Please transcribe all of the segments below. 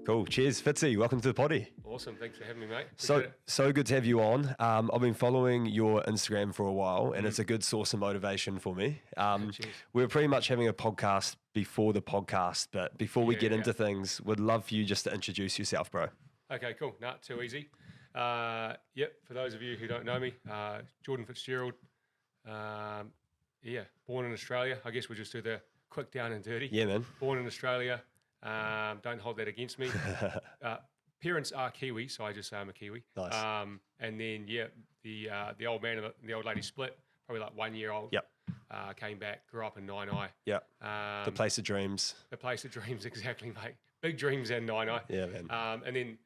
Cool. Cheers, Fitzy. Welcome to the poddy. Awesome. Thanks for having me, mate. So good to have you on. I've been following your Instagram for a while, and it's a good source of motivation for me. We're pretty much having a podcast before the podcast, but before we get into things, would love for you just to introduce yourself, bro. Okay, cool. Not too easy. For those of you who don't know me, Jordan Fitzgerald. Born in Australia. I guess we'll just do the quick down and dirty. Yeah, man. Born in Australia. Don't hold that against me. Parents are Kiwi, so I just say I'm a Kiwi. Nice. And then the old man and the old lady split. Probably like 1 year old. Yep. Came back, grew up in Nainai. Yep. The place of dreams. The place of dreams, exactly, mate. Big dreams in Nainai. Yeah, man. And then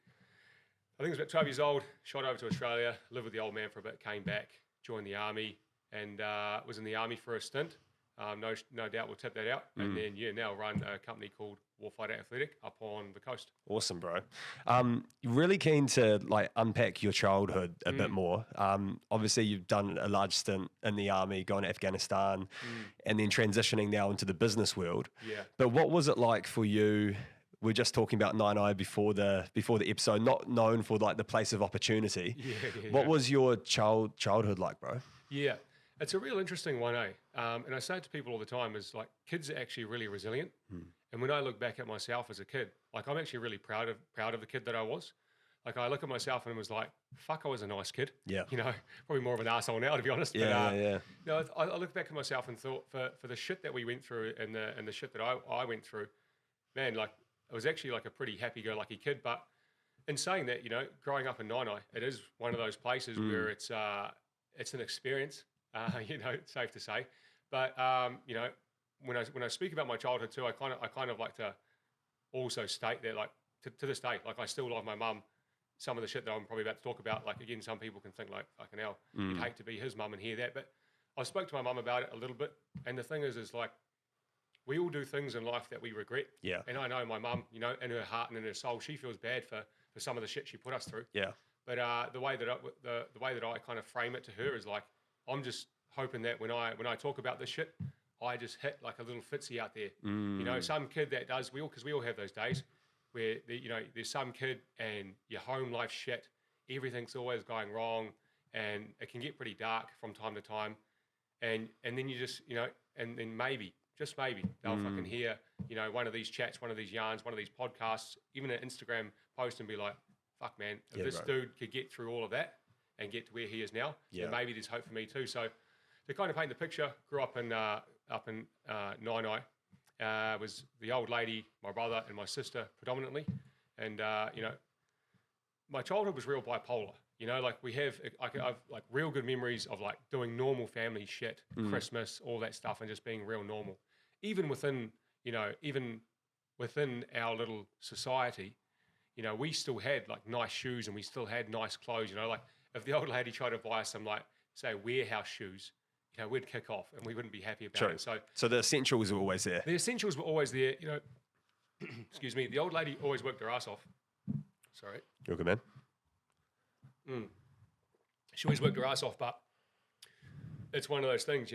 I think I was about 12 years old. Shot over to Australia, lived with the old man for a bit. Came back, joined the army, and was in the army for a stint. No doubt we'll tip that out. And then, now run a company called Warfighter Athletic up on the coast. Awesome, bro. Really keen to unpack your childhood a bit more. Obviously, you've done a large stint in the army, going to Afghanistan, and then transitioning now into the business world. Yeah. But what was it like for you? We're just talking about Nainai before the episode, not known for the place of opportunity. What was your childhood like, bro? Yeah. It's a real interesting one, eh? And I say it to people all the time, is kids are actually really resilient. And when I look back at myself as a kid, I'm actually really proud of the kid that I was. I look at myself and was like, fuck, I was a nice kid. Yeah. Probably more of an asshole now, to be honest. Yeah. I look back at myself and thought for the shit that we went through and the shit that I went through, man, I was actually a pretty happy-go-lucky kid. But in saying that, growing up in Nainai, it is one of those places where it's an experience. It's safe to say. But when I speak about my childhood too, I kind of like to also state that to this day, I still love my mum. Some of the shit that I'm probably about to talk about, again, some people can think fucking hell, you'd hate to be his mum and hear that. But I spoke to my mum about it a little bit, and the thing is we all do things in life that we regret. Yeah. And I know my mum, in her heart and in her soul, she feels bad for some of the shit she put us through. Yeah. But the way that I kind of frame it to her is I'm just hoping that when I talk about this shit, I just hit a little Fitzy out there. Some kid that does, because we all have those days where there's some kid and your home life shit, everything's always going wrong, and it can get pretty dark from time to time, and then you just and then maybe just maybe they'll fucking hear one of these chats, one of these yarns, one of these podcasts, even an Instagram post, and be like, fuck man, if this dude could get through all of that and get to where he is now, then maybe there's hope for me too. So to kind of paint the picture, grew up in Nainai. Was the old lady, my brother, and my sister predominantly, and my childhood was real bipolar. I've real good memories of doing normal family shit, Christmas, all that stuff, and just being real normal. Even within our little society, we still had nice shoes and we still had nice clothes. If the old lady tried to buy us some say warehouse shoes, we'd kick off and we wouldn't be happy about it. So the essentials were always there. The essentials were always there. Excuse me. The old lady always worked her ass off. Sorry. You're good, man. She always worked her ass off, but it's one of those things,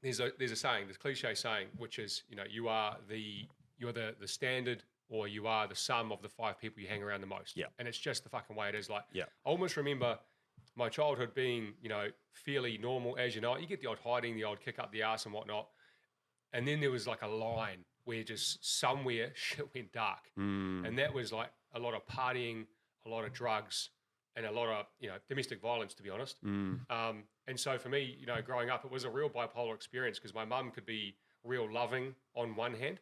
there's a saying, this cliche saying, which is, you're the standard, or you are the sum of the 5 people you hang around the most. Yeah. And it's just the fucking way it is. I almost remember my childhood being, fairly normal, as you know. You get the odd hiding, the odd kick up the ass and whatnot. And then there was a line where just somewhere shit went dark. And that was a lot of partying, a lot of drugs, and a lot of, domestic violence, to be honest. And so for me, growing up, it was a real bipolar experience, because my mum could be real loving on one hand,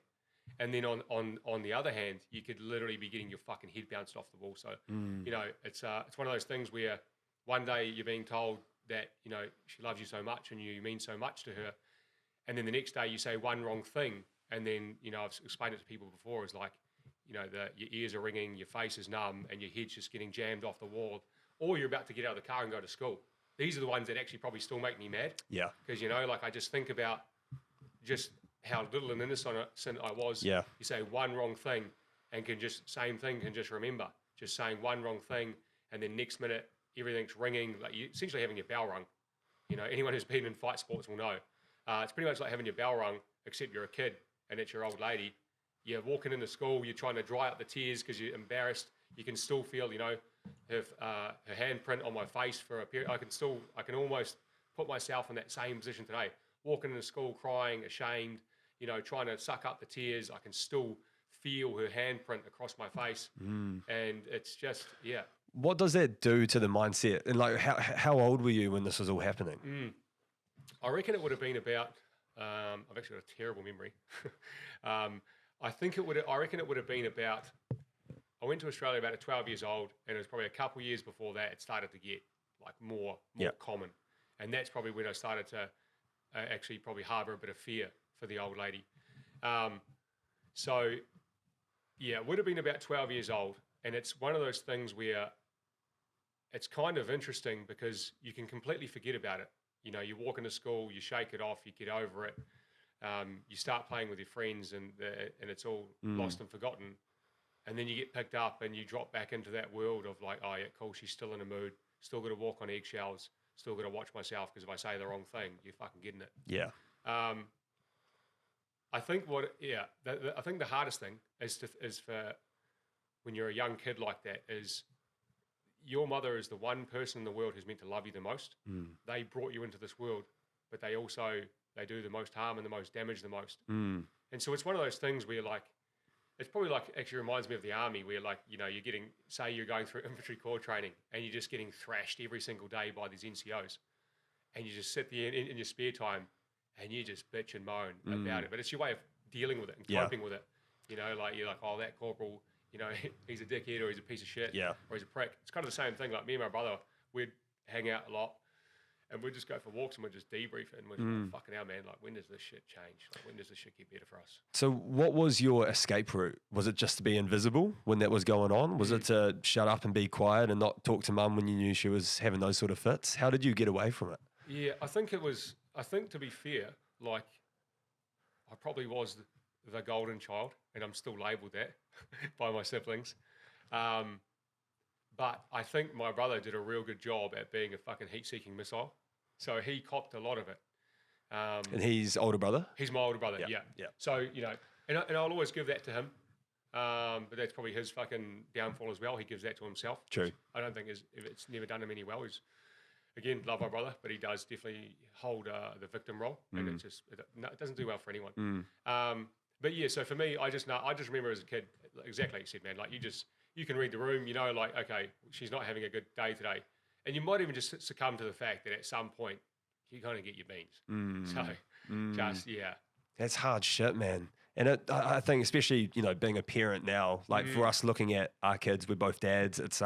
and then on the other hand, you could literally be getting your fucking head bounced off the wall. So, it's one of those things where one day you're being told that, she loves you so much and you mean so much to her, and then the next day you say one wrong thing, and then, I've explained it to people before, is your ears are ringing, your face is numb, and your head's just getting jammed off the wall, or you're about to get out of the car and go to school. These are the ones that actually probably still make me mad. Yeah. Because, I just think about just how little and innocent I was. Yeah. You say one wrong thing and can just remember just saying one wrong thing, and then next minute everything's ringing, you essentially having your bell rung. Anyone who's been in fight sports will know. It's pretty much like having your bell rung, except you're a kid and it's your old lady. you're walking into school, you're trying to dry up the tears because you're embarrassed. You can still feel, you know, her handprint on my face for a period. I can almost put myself in that same position today. Walking into school, crying, ashamed, you know, trying to suck up the tears. I can still feel her handprint across my face, and it's just, yeah. What does that do to the mindset? And like, how old were you when this was all happening? I reckon it would have been about. I've actually got a terrible memory. I reckon it would have been about. I went to Australia about 12 years old, and it was probably a couple of years before that it started to get like more common, and that's probably when I started to actually probably harbour a bit of fear for the old lady. So yeah, it would have been about 12 years old, and it's one of those things where it's kind of interesting because you can completely forget about it. You know, you walk into school, you shake it off, you get over it. You start playing with your friends, and it's all lost and forgotten. And then you get picked up and you drop back into that world of like, oh yeah, cool, she's still in a mood, still got to walk on eggshells, still got to watch myself because if I say the wrong thing, you're fucking getting it. Yeah. I think I think the hardest thing is for when you're a young kid like that is your mother is the one person in the world who's meant to love you the most. They brought you into this world, but they do the most harm and the most damage the most. And so it's one of those things where like, it's probably like, actually reminds me of the army where like, you know, say you're going through infantry corps training and you're just getting thrashed every single day by these NCOs. And you just sit there in your spare time and you just bitch and moan about it. But it's your way of dealing with it and coping with it. You know, like you're like, oh, that corporal, you know, he's a dickhead or he's a piece of shit or he's a prick. It's kind of the same thing. Like me and my brother, we'd hang out a lot. And we'd just go for walks and we'd just debrief it and we'd like, fucking hell, man, like when does this shit change? Like when does this shit get better for us? So what was your escape route? Was it just to be invisible when that was going on? Was it to shut up and be quiet and not talk to mum when you knew she was having those sort of fits? How did you get away from it? Yeah, I think to be fair, like I probably was the golden child and I'm still labelled that by my siblings. But I think my brother did a real good job at being a fucking heat-seeking missile. So he copped a lot of it. And he's older brother? He's my older brother, yeah. So, you know, and I'll always give that to him. But that's probably his fucking downfall as well. He gives that to himself. True. I don't think it's never done him any well. He's, again, love my brother, but he does definitely hold the victim role. And it doesn't do well for anyone. But yeah, so for me, I just remember as a kid, exactly like you said, man, like you can read the room, you know, like, okay, she's not having a good day today. And you might even just succumb to the fact that at some point you're going to get your beans. That's hard shit, man. And I think especially, you know, being a parent now, like for us looking at our kids, we're both dads, it's,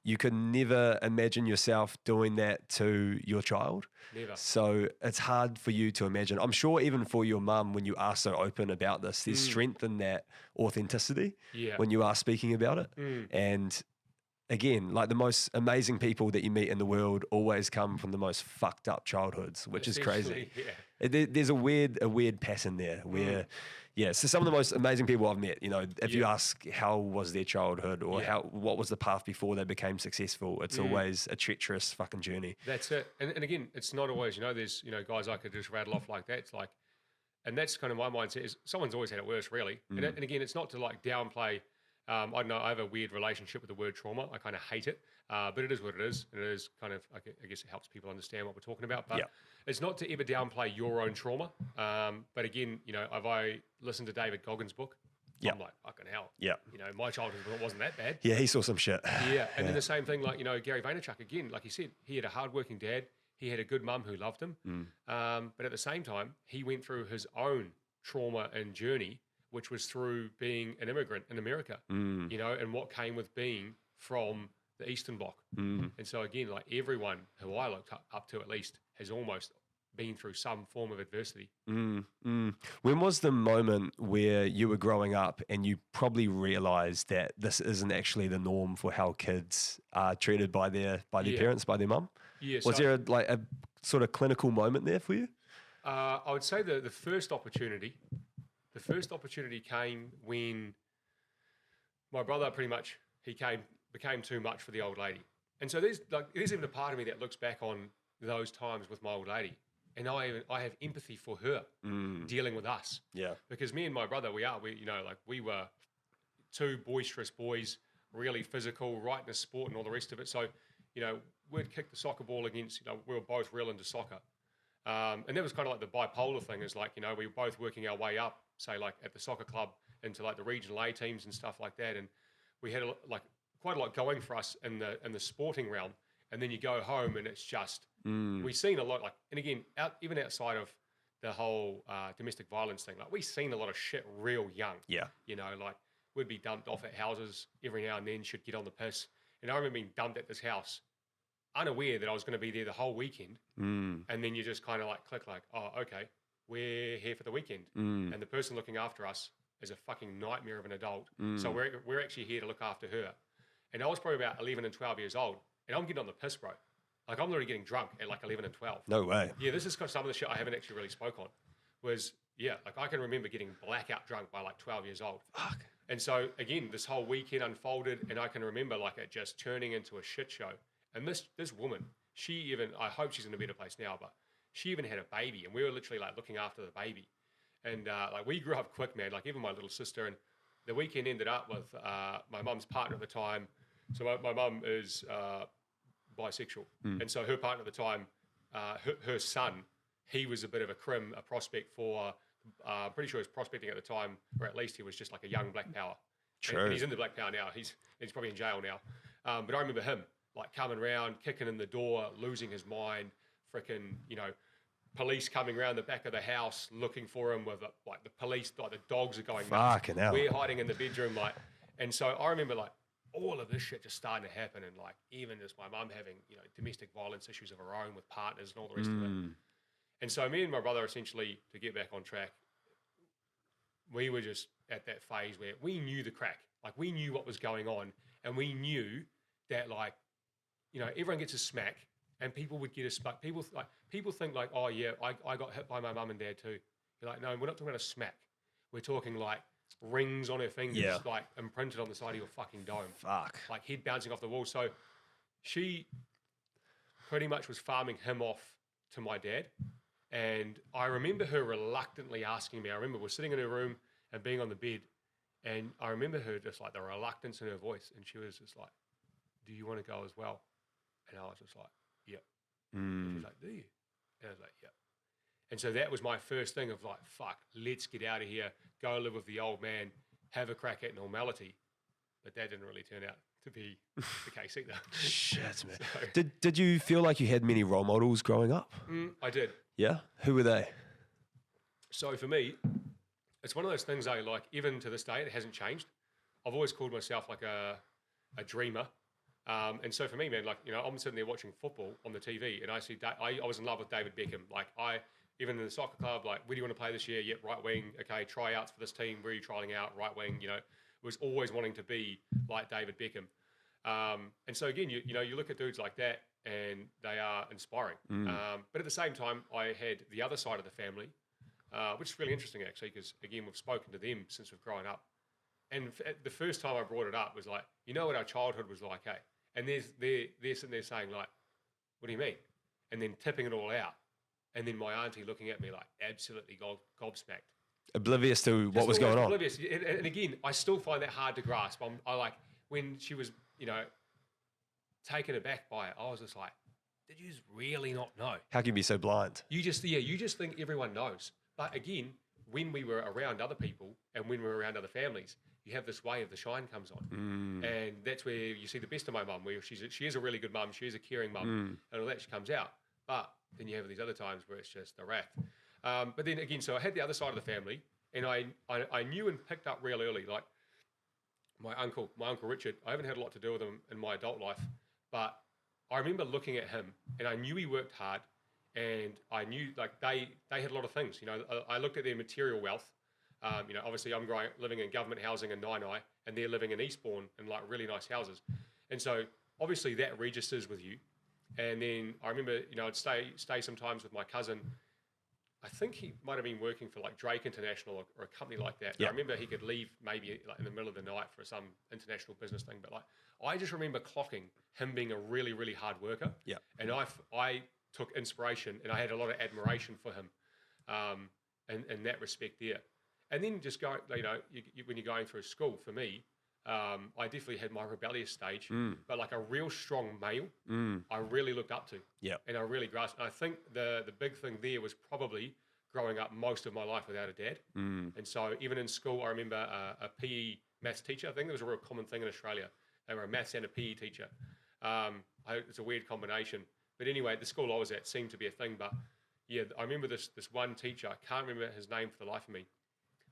you could never imagine yourself doing that to your child. Never. So it's hard for you to imagine. I'm sure even for your mum, when you are so open about this, there's strength in that authenticity when you are speaking about it. And again, like the most amazing people that you meet in the world always come from the most fucked up childhoods, which is crazy. There's a weird pattern there where, so some of the most amazing people I've met, you know, if you ask how was their childhood or what was the path before they became successful, it's always a treacherous fucking journey. That's it. And again, it's not always, you know, there's, you know, guys I could just rattle off like that. It's like, and that's kind of my mindset is someone's always had it worse, really. And again, it's not to like downplay. I don't know, I have a weird relationship with the word trauma. I kind of hate it, but it is what it is. And it is kind of, I guess it helps people understand what we're talking about. But it's not to ever downplay your own trauma. But again, you know, if I listened to David Goggins' book, I'm like, fucking hell. You know, my childhood wasn't that bad. Yeah, he saw some shit. And then the same thing, like, you know, Gary Vaynerchuk, again, like he said, he had a hardworking dad. He had a good mum who loved him. But at the same time, he went through his own trauma and journey, which was through being an immigrant in America, you know, and what came with being from the Eastern Bloc. And so again, like everyone who I looked up to at least has almost been through some form of adversity. When was the moment where you were growing up and you probably realized that this isn't actually the norm for how kids are treated by their parents, by their mum? Was there a sort of clinical moment there for you? I would say the first opportunity came when my brother pretty much became too much for the old lady. And so there's even a part of me that looks back on those times with my old lady And I have empathy for her dealing with us. Yeah. Because me and my brother, we were two boisterous boys, really physical, right in the sport and all the rest of it. So, we'd kick the soccer ball against, we were both real into soccer. And that was kind of like the bipolar thing is like, we were both working our way up, say like at the soccer club into like the regional A teams and stuff like that. And we had quite a lot going for us in the sporting realm. And then you go home and it's just, we've seen a lot, like, and again, even outside of the whole domestic violence thing, like we've seen a lot of shit real young. Yeah. Like we'd be dumped off at houses every now and then, should get on the piss. And I remember being dumped at this house, unaware that I was going to be there the whole weekend. And then you just kind of like click like, oh, okay, we're here for the weekend. And the person looking after us is a fucking nightmare of an adult. So we're actually here to look after her. And I was probably about 11 and 12 years old. And I'm getting on the piss, bro. Like, I'm literally getting drunk at like 11 and 12. No way. Yeah, this is kind of some of the shit I haven't actually really spoke on. Like I can remember getting blackout drunk by like 12 years old. Fuck. And so, again, this whole weekend unfolded, and I can remember like it just turning into a shit show. And this woman, I hope she's in a better place now, but she even had a baby, and we were literally like looking after the baby. And like we grew up quick, man, like even my little sister. And the weekend ended up with my mum's partner at the time. So my mum is bisexual. And so her partner at the time, her son, he was a bit of a prospect for, I'm pretty sure he was prospecting at the time, or at least he was just like a young black power. True. And he's in the black power now. He's probably in jail now. But I remember him like coming around, kicking in the door, losing his mind, freaking, police coming around the back of the house looking for him with like the police, like the dogs are going nuts. Fucking hell. We're hiding in the bedroom, like, and so I remember like all of this shit just starting to happen, and like even just my mum having domestic violence issues of her own with partners and all the rest of it. And so me and my brother, essentially, to get back on track, we were just at that phase where we knew the crack, like we knew what was going on, and we knew that like everyone gets a smack. And people would get a smack. People think like, oh yeah, I got hit by my mum and dad too. You're like, no, we're not talking about a smack. We're talking like rings on her fingers, like imprinted on the side of your fucking dome. Fuck. Like head bouncing off the wall. So she pretty much was farming him off to my dad. And I remember her reluctantly asking me. I remember we're sitting in her room and being on the bed, and I remember her just like the reluctance in her voice, and she was just like, "Do you want to go as well?" And I was just like, "Yeah." And she's like, "Do you?" And I was like, "Yeah." And so that was my first thing of like, fuck, let's get out of here, go live with the old man, have a crack at normality. But that didn't really turn out to be the case either. Shit, man. So, did you feel like you had many role models growing up? I did. Yeah? Who were they? So for me, it's one of those things I like, even to this day, it hasn't changed. I've always called myself like a dreamer. And so for me, man, like, I'm sitting there watching football on the TV, and I see, I was in love with David Beckham. Like even in the soccer club, like, where do you want to play this year? Yep, right wing. Okay, tryouts for this team. Where are you trialing out? Right wing. Was always wanting to be like David Beckham. And so again, you look at dudes like that, and they are inspiring. But at the same time, I had the other side of the family, which is really interesting actually, because again, we've spoken to them since we've grown up. And the first time I brought it up was like, what our childhood was like, eh? And they're sitting there saying like, what do you mean? And then tipping it all out. And then my auntie looking at me like absolutely gobsmacked. Oblivious to what was going on. Oblivious. And again, I still find that hard to grasp. I like, when she was, taken aback by it, I was just like, did you just really not know? How can you be so blind? You just think everyone knows. But again, when we were around other people and when we were around other families, you have this wave, the shine comes on. And that's where you see the best of my mum, where she is a really good mum, she is a caring mum, and all that, she comes out. But then you have these other times where it's just the wrath. But then again, so I had the other side of the family, and I knew and picked up real early, like my uncle Richard, I haven't had a lot to do with him in my adult life, but I remember looking at him, and I knew he worked hard, and I knew like they had a lot of things. I looked at their material wealth. Obviously I'm living in government housing in Nainai, and they're living in Eastbourne in like really nice houses. And so obviously that registers with you. And then I remember, I'd stay sometimes with my cousin. I think he might have been working for like Drake International or a company like that. Yeah. I remember he could leave maybe like in the middle of the night for some international business thing. But like, I just remember clocking him being a really, really hard worker. Yeah. And I took inspiration, and I had a lot of admiration for him, in that respect there. And then just going, when you're going through school, for me, I definitely had my rebellious stage, but like a real strong male, I really looked up to. Yeah. And I really grasped. And I think the big thing there was probably growing up most of my life without a dad. And so even in school, I remember a PE maths teacher. I think it was a real common thing in Australia. They were a maths and a PE teacher. It's a weird combination. But anyway, the school I was at seemed to be a thing. But yeah, I remember this one teacher. I can't remember his name for the life of me.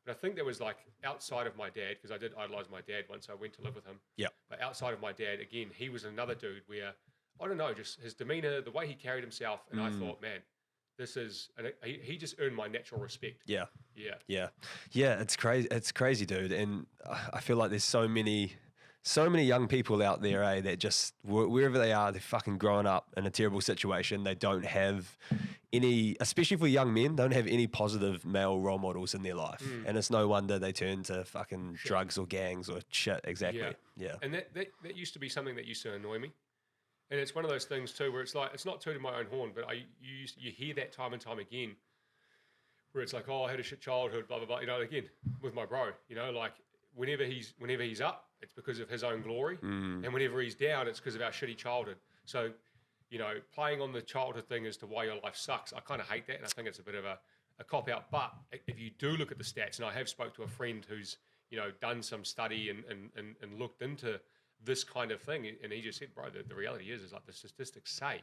But I think that was like outside of my dad, because I did idolize my dad once I went to live with him. Yeah. But outside of my dad, again, he was another dude where, I don't know, just his demeanor, the way he carried himself. And I thought, man, this is, and he just earned my natural respect. Yeah. Yeah. Yeah. Yeah. It's crazy. It's crazy, dude. And I feel like there's so many young people out there, that just wherever they are, they're fucking growing up in a terrible situation. They don't have any, especially for young men, don't have any positive male role models in their life. And it's no wonder they turn to fucking drugs or gangs or shit. Exactly. Yeah. And that used to be something that used to annoy me. And it's one of those things too, where it's like, it's not tooting my own horn, but you hear that time and time again, where it's like, oh, I had a shit childhood, blah, blah, blah. Again, with my bro, like whenever he's up, it's because of his own glory. And whenever he's down, it's because of our shitty childhood. So, playing on the childhood thing as to why your life sucks, I kind of hate that. And I think it's a bit of a cop-out. But if you do look at the stats, and I have spoke to a friend who's, done some study and looked into this kind of thing, and he just said, bro, the reality is like the statistics say,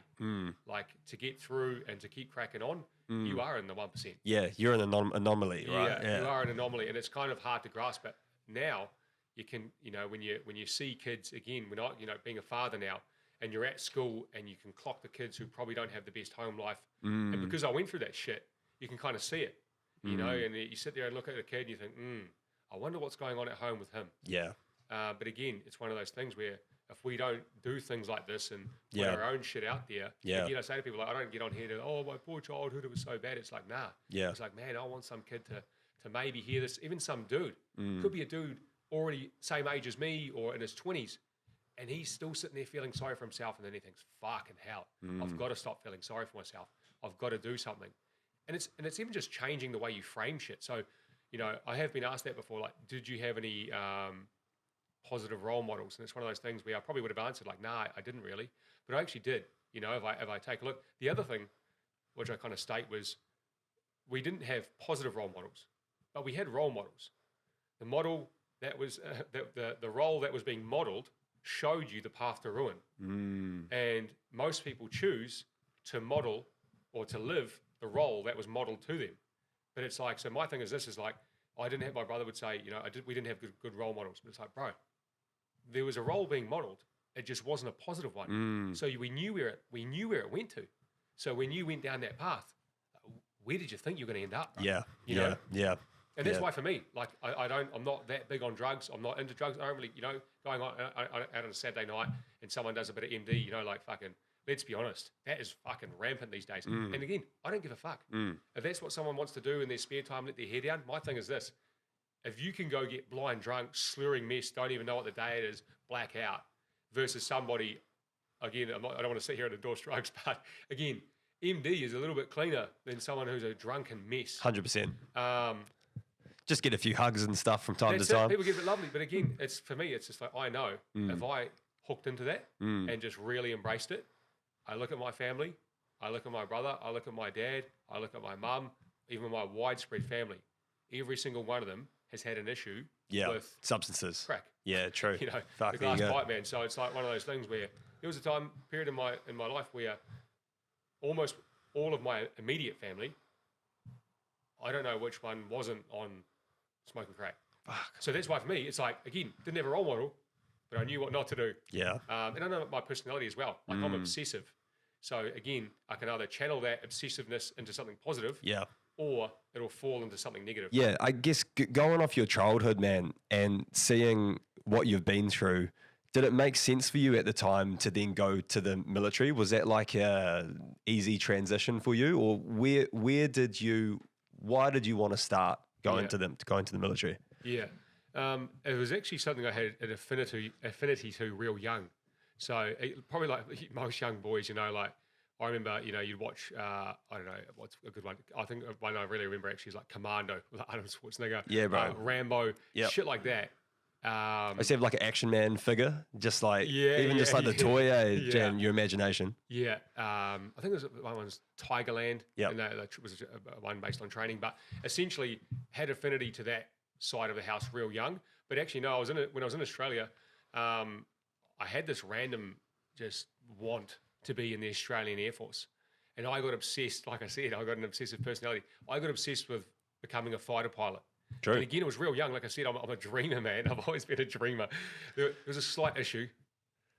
like to get through and to keep cracking on, you are in the 1%. Yeah, you're an anomaly, right? Yeah, you are an anomaly, and it's kind of hard to grasp. But now you can, when you see kids again, when being a father now, and you're at school and you can clock the kids who probably don't have the best home life, and because I went through that shit, you can kind of see it, and you sit there and look at a kid and you think, I wonder what's going on at home with him. Yeah. But again, it's one of those things where if we don't do things like this and put our own shit out there, again, I say to people, like, I don't get on here to, oh, my poor childhood, it was so bad. It's like, nah. Yeah. It's like, man, I want some kid to maybe hear this. Even some dude, could be a dude already same age as me or in his 20s, and he's still sitting there feeling sorry for himself, and then he thinks, fucking hell, I've got to stop feeling sorry for myself. I've got to do something. And it's even just changing the way you frame shit. So, I have been asked that before, like, did you have any positive role models? And it's one of those things where I probably would have answered like, nah, I didn't really, but I actually did. If I take a look, the other thing which I kind of state was we didn't have positive role models, but we had role models. The model that was the role that was being modeled showed you the path to ruin. And most people choose to model or to live the role that was modeled to them. But it's like, so my thing is this is like, I didn't have, my brother would say, we didn't have good role models. But it's like, bro, there was a role being modeled. It just wasn't a positive one. So we knew where it went to. So when you went down that path, where did you think you were going to end up? Bro? Yeah. And that's why for me, like, I'm not that big on drugs. I'm not into drugs. I don't really, going on out on a Saturday night and someone does a bit of MD, like fucking, let's be honest, that is fucking rampant these days. And again, I don't give a fuck. If that's what someone wants to do in their spare time, let their hair down. My thing is this: if you can go get blind drunk, slurring mess, don't even know what the day it is, black out, versus somebody, again, I don't want to sit here and endorse drugs, but again, MD is a little bit cleaner than someone who's a drunken mess. 100%. Just get a few hugs and stuff from time to time. People get it lovely, but again, it's for me, it's just like, I know if I hooked into that and just really embraced it, I look at my family, I look at my brother, I look at my dad, I look at my mum, even my widespread family. Every single one of them has had an issue with substances. Crack. Yeah, true. The glass pipe, man. So it's like one of those things where there was a time period in my life where almost all of my immediate family, I don't know which one wasn't on smoking crack. Fuck. So that's why for me, it's like, again, didn't have a role model, but I knew what not to do. Yeah. And I know my personality as well. Like I'm obsessive. So again, I can either channel that obsessiveness into something positive, or it'll fall into something negative. Yeah, I guess going off your childhood, man, and seeing what you've been through, did it make sense for you at the time to then go to the military? Was that like a easy transition for you, or why did you want to start going to the military? Yeah. It was actually something I had an affinity to real young. So probably like most young boys, like I remember, you'd watch, I don't know, what's a good one? I think one I really remember actually is like Commando with Arnold Schwarzenegger. Yeah, bro. Rambo, shit like that. I used to have like an Action Man figure, just like, just like the toy, and your imagination. Yeah. I think there was one was Tigerland. Yep. And that was one based on training, but essentially had affinity to that side of the house real young. But actually, no, when I was in Australia, I had this random just want to be in the Australian Air Force. And I got obsessed, like I said, I got an obsessive personality. I got obsessed with becoming a fighter pilot. True. And again, it was real young. Like I said, I'm a dreamer, man. I've always been a dreamer. There was a slight issue.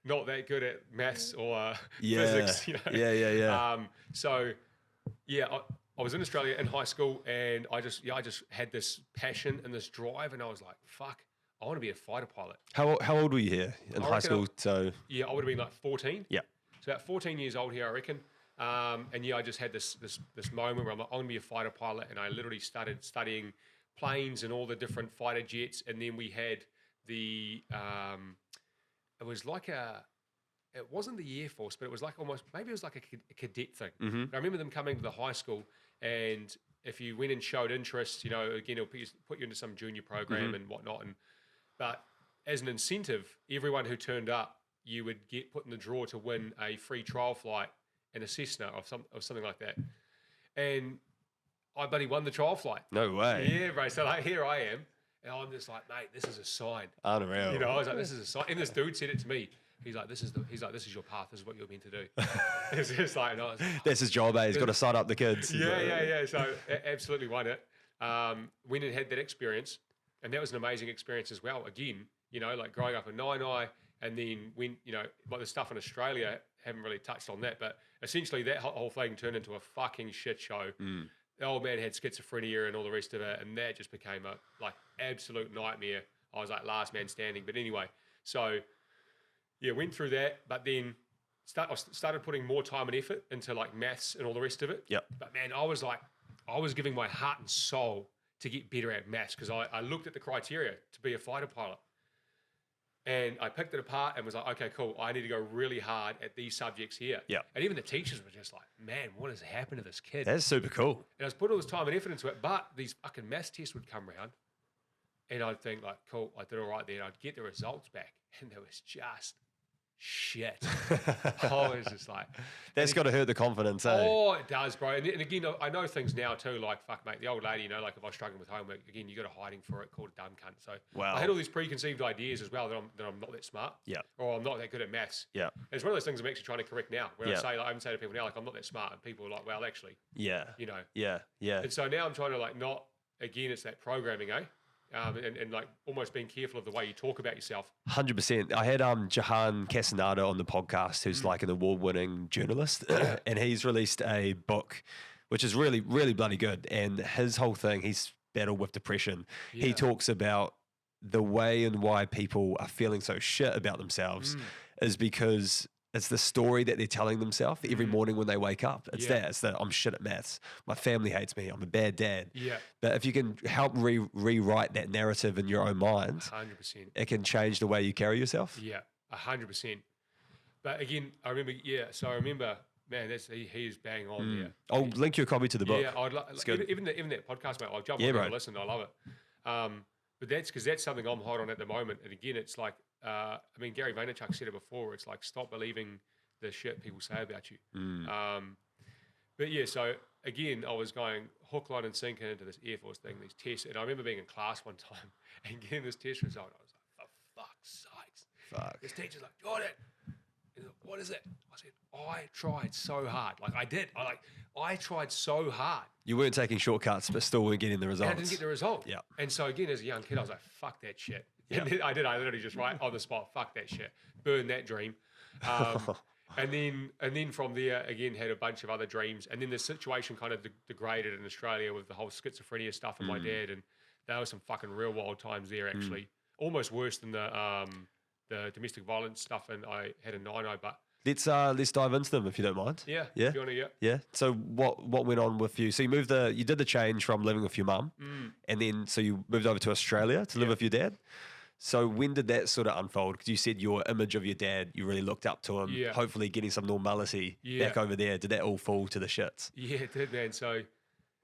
Not that good at maths or physics. Yeah. So, I was in Australia in high school, and I just had this passion and this drive, and I was like, fuck, I want to be a fighter pilot. How old were you here in high school? I would have been like 14. Yeah. So about 14 years old here, I reckon. And I just had this moment where I'm like, I'm going to be a fighter pilot, and I literally started studying planes and all the different fighter jets, and then we had the it was like it wasn't the Air Force, but it was like maybe it was like a cadet thing. Mm-hmm. I remember them coming to the high school, and if you went and showed interest, again, it'll put you into some junior program and whatnot. But as an incentive, everyone who turned up, you would get put in the draw to win a free trial flight in a Cessna or something like that. And I bloody won the trial flight. No way. Yeah, bro. So like, here I am, and I'm just like, mate, this is a sign. Unreal. I was like, this is a sign. And this dude said it to me. He's like, this is your path. This is what you're meant to do. It's just like, that's his job. He's got to sign up the kids. Yeah. So absolutely won it. Went and had that experience, and that was an amazing experience as well. Again, like growing up in Nainai, and then when like the stuff in Australia, haven't really touched on that, but essentially that whole thing turned into a fucking shit show. The old man had schizophrenia and all the rest of it, and that just became a like absolute nightmare. I was like last man standing. But anyway, so went through that, but then started putting more time and effort into like maths and all the rest of it. Yep. But man, I was giving my heart and soul to get better at maths, because I looked at the criteria to be a fighter pilot. And I picked it apart and was like, okay, cool. I need to go really hard at these subjects here. Yeah. And even the teachers were just like, man, what has happened to this kid? That's super cool. And I was putting all this time and effort into it, but these fucking maths tests would come around, and I'd think like, cool, I did all right there. And I'd get the results back, and there was just shit. I was just like, that's got to hurt the confidence, eh? Oh, it does, bro. And again, I know things now too, like, fuck, mate, the old lady, like if I was struggling with homework, again, you got a hiding for it called a dumb cunt. So wow. I had all these preconceived ideas as well that I'm not that smart. Yeah. Or I'm not that good at maths. Yeah. And it's one of those things I'm actually trying to correct now, where I even say to people now, like, I'm not that smart. And people are like, well, actually. Yeah. Yeah. And so now I'm trying to like not, again, it's that programming, eh? And like almost being careful of the way you talk about yourself. 100%. I had Jahan Castaneda on the podcast, who's like an award-winning journalist, and he's released a book, which is really, really bloody good. And his whole thing, he's battled with depression. Yeah. He talks about the way and why people are feeling so shit about themselves is because it's the story that they're telling themselves every morning when they wake up. It's that I'm shit at maths. My family hates me. I'm a bad dad. Yeah. But if you can help rewrite that narrative in your own mind, 100%, it can change the way you carry yourself. Yeah, 100%. But again, I remember, man, he is bang on there. I'll link you a copy to the book. Yeah, I'd like even that podcast, mate. I'll jump on and listen. I love it. But that's because that's something I'm hot on at the moment. And again, it's like, Gary Vaynerchuk said it before. It's like, stop believing the shit people say about you. But yeah, so again, I was going hook, line, and sinker into this Air Force thing, these tests. And I remember being in class one time and getting this test result. I was like, for fuck's sakes. Fuck. This teacher's like, Jordan, what is it? I said, I tried so hard. Like I did. I tried so hard. You weren't taking shortcuts, but still weren't getting the results. And I didn't get the result. Yeah. And so again, as a young kid, I was like, fuck that shit. Yeah. And I literally just right on the spot, fuck that shit. Burn that dream. And then from there, again, had a bunch of other dreams. And then the situation kind of degraded in Australia with the whole schizophrenia stuff and my dad. And there were some fucking real wild times there, actually. Almost worse than the domestic violence stuff and I had in Nainai, but let's dive into them if you don't mind. Yeah. Yeah. If you wanna, Yeah. So what went on with you? So you did the change from living with your mum, and then so you moved over to Australia to live with your dad. So when did that sort of unfold? Because you said your image of your dad, you really looked up to him, Yeah. hopefully getting some normality Yeah. back over there. Did that all fall to the shits? Yeah, it did, man. So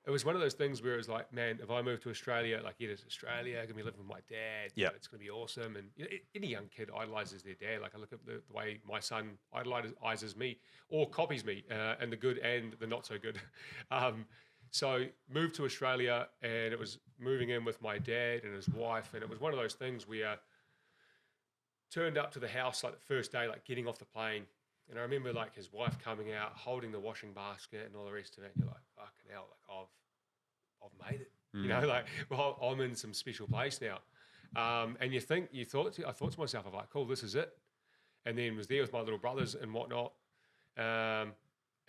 it was one of those things where it was like, man, if I move to Australia, like, it's Australia, I'm going to be living with my dad. Yeah. It's going to be awesome. And any young kid idolizes their dad. Like, I look at the way my son idolizes me or copies me, and the good and the not so good. So moved to Australia, and it was moving in with my dad and his wife. And it was one of those things where turned up to the house like the first day, like getting off the plane. And I remember like his wife coming out, holding the washing basket and all the rest of it. And you're like, fucking hell, like I've made it. You know, like, well, I'm in some special place now. And I thought to myself, I'm like, cool, this is it. And then was there with my little brothers and whatnot. And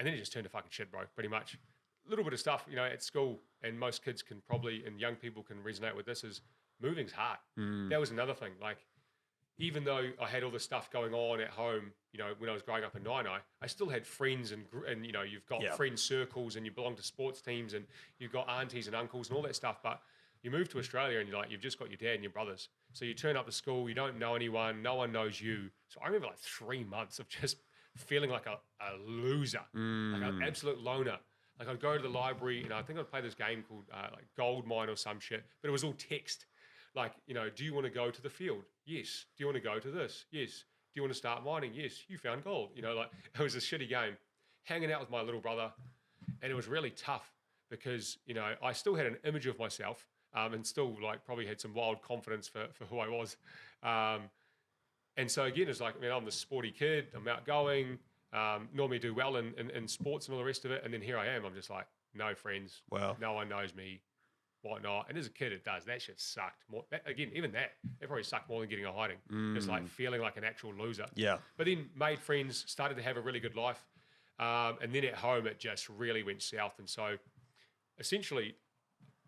then it just turned to fucking shit, bro, pretty much. A little bit of stuff, you know, at school, and most kids can probably, and young people can resonate with this, is moving's hard. That was another thing. Like, even though I had all this stuff going on at home, you know, when I was growing up in Nainai, I still had friends and you know, you've got friend circles and you belong to sports teams and you've got aunties and uncles and all that stuff. But you move to Australia and you've just got your dad and your brothers. So you turn up to school, you don't know anyone, no one knows you. So I remember like 3 months of just feeling like a loser, like an absolute loner. Like, I'd go to the library and I think I'd play this game called like Gold Mine or some shit, but it was all text. Like, you know, do you want to go to the field? Yes. Do you want to go to this? Yes. Do you want to start mining? Yes. You found gold. You know, like, it was a shitty game. Hanging out with my little brother, and it was really tough because, you know, I still had an image of myself, and still like probably had some wild confidence for who I was. And so again, it's like, I mean, I'm the sporty kid, I'm outgoing, normally do well in sports and all the rest of it. And then here I am, I'm just like, no friends. Wow. No one knows me. Whatnot. And as a kid, it does. That shit sucked. It probably sucked more than getting a hiding. Just like feeling like an actual loser. Yeah. But then made friends, started to have a really good life. And then at home, it just really went south. And so essentially,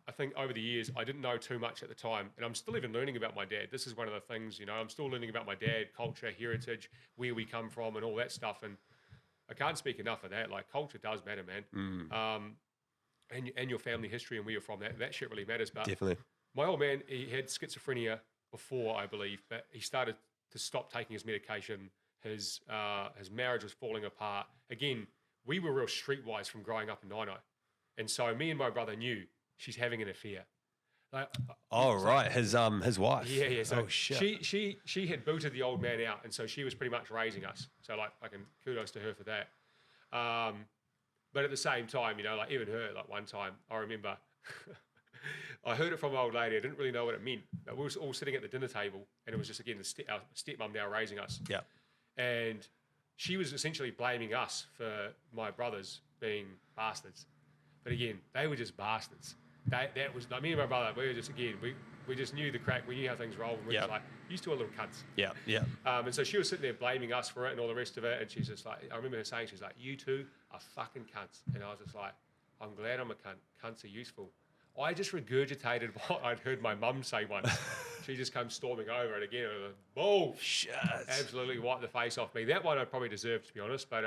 I think over the years, I didn't know too much at the time. And I'm still even learning about my dad. This is one of the things, you know, I'm still learning about my dad, culture, heritage, where we come from and all that stuff. And I can't speak enough of that. Like, culture does matter, man. And your family history and where you're from, that shit really matters. But Definitely. my old man, he had schizophrenia before, I believe, but he started to stop taking his medication. His marriage was falling apart. Again, we were real streetwise from growing up in Nainai. And so me and my brother knew she's having an affair. Like, right. His wife. Yeah. So oh, shit. she had booted the old man out, and so she was pretty much raising us. So like, fucking kudos to her for that. But at the same time, you know, like even her, like one time, I remember I heard it from an old lady. I didn't really know what it meant. But we were all sitting at the dinner table, and it was just, again, our stepmom now raising us. Yeah. And she was essentially blaming us for my brothers being bastards. But again, they were just bastards. That was, like, me and my brother, we were just, again, we just knew the crack. We knew how things rolled. And we were just like, you two are little cunts. Yeah. And so she was sitting there blaming us for it and all the rest of it. And she's just like, I remember her saying, she's like, you two are fucking cunts. And I was just like, I'm glad I'm a cunt. Cunts are useful. I just regurgitated what I'd heard my mum say once. She just comes storming over, and again, it was like, bullshit. Absolutely wiped the face off me. That one I probably deserved, to be honest. But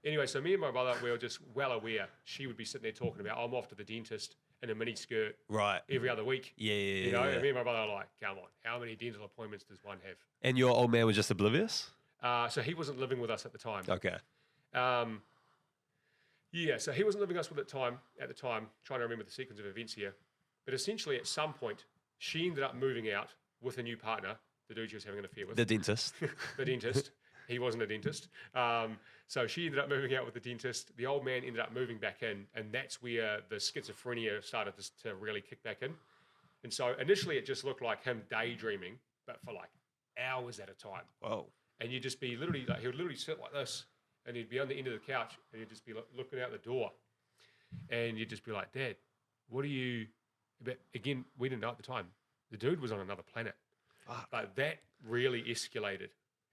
anyway, so me and my brother, we were just well aware. She would be sitting there talking about, I'm off to the dentist in a mini skirt every other week. Yeah. You know, and me and my brother are like, come on, how many dental appointments does one have? And your old man was just oblivious? So he wasn't living with us at the time. Okay. Yeah, so he wasn't living with us at the time, trying to remember the sequence of events here. But essentially, at some point, she ended up moving out with a new partner, the dude she was having an affair with. The dentist. The dentist. He wasn't a dentist. So she ended up moving out with the dentist. The old man ended up moving back in, and that's where the schizophrenia started to really kick back in. And so initially, it just looked like him daydreaming, but for like hours at a time. Whoa. And you'd just be literally, like, he would literally sit like this, and he'd be on the end of the couch, and he'd just be looking out the door. And you'd just be like, Dad, what are you... But again, we didn't know at the time. The dude was on another planet. Fuck. But that really escalated.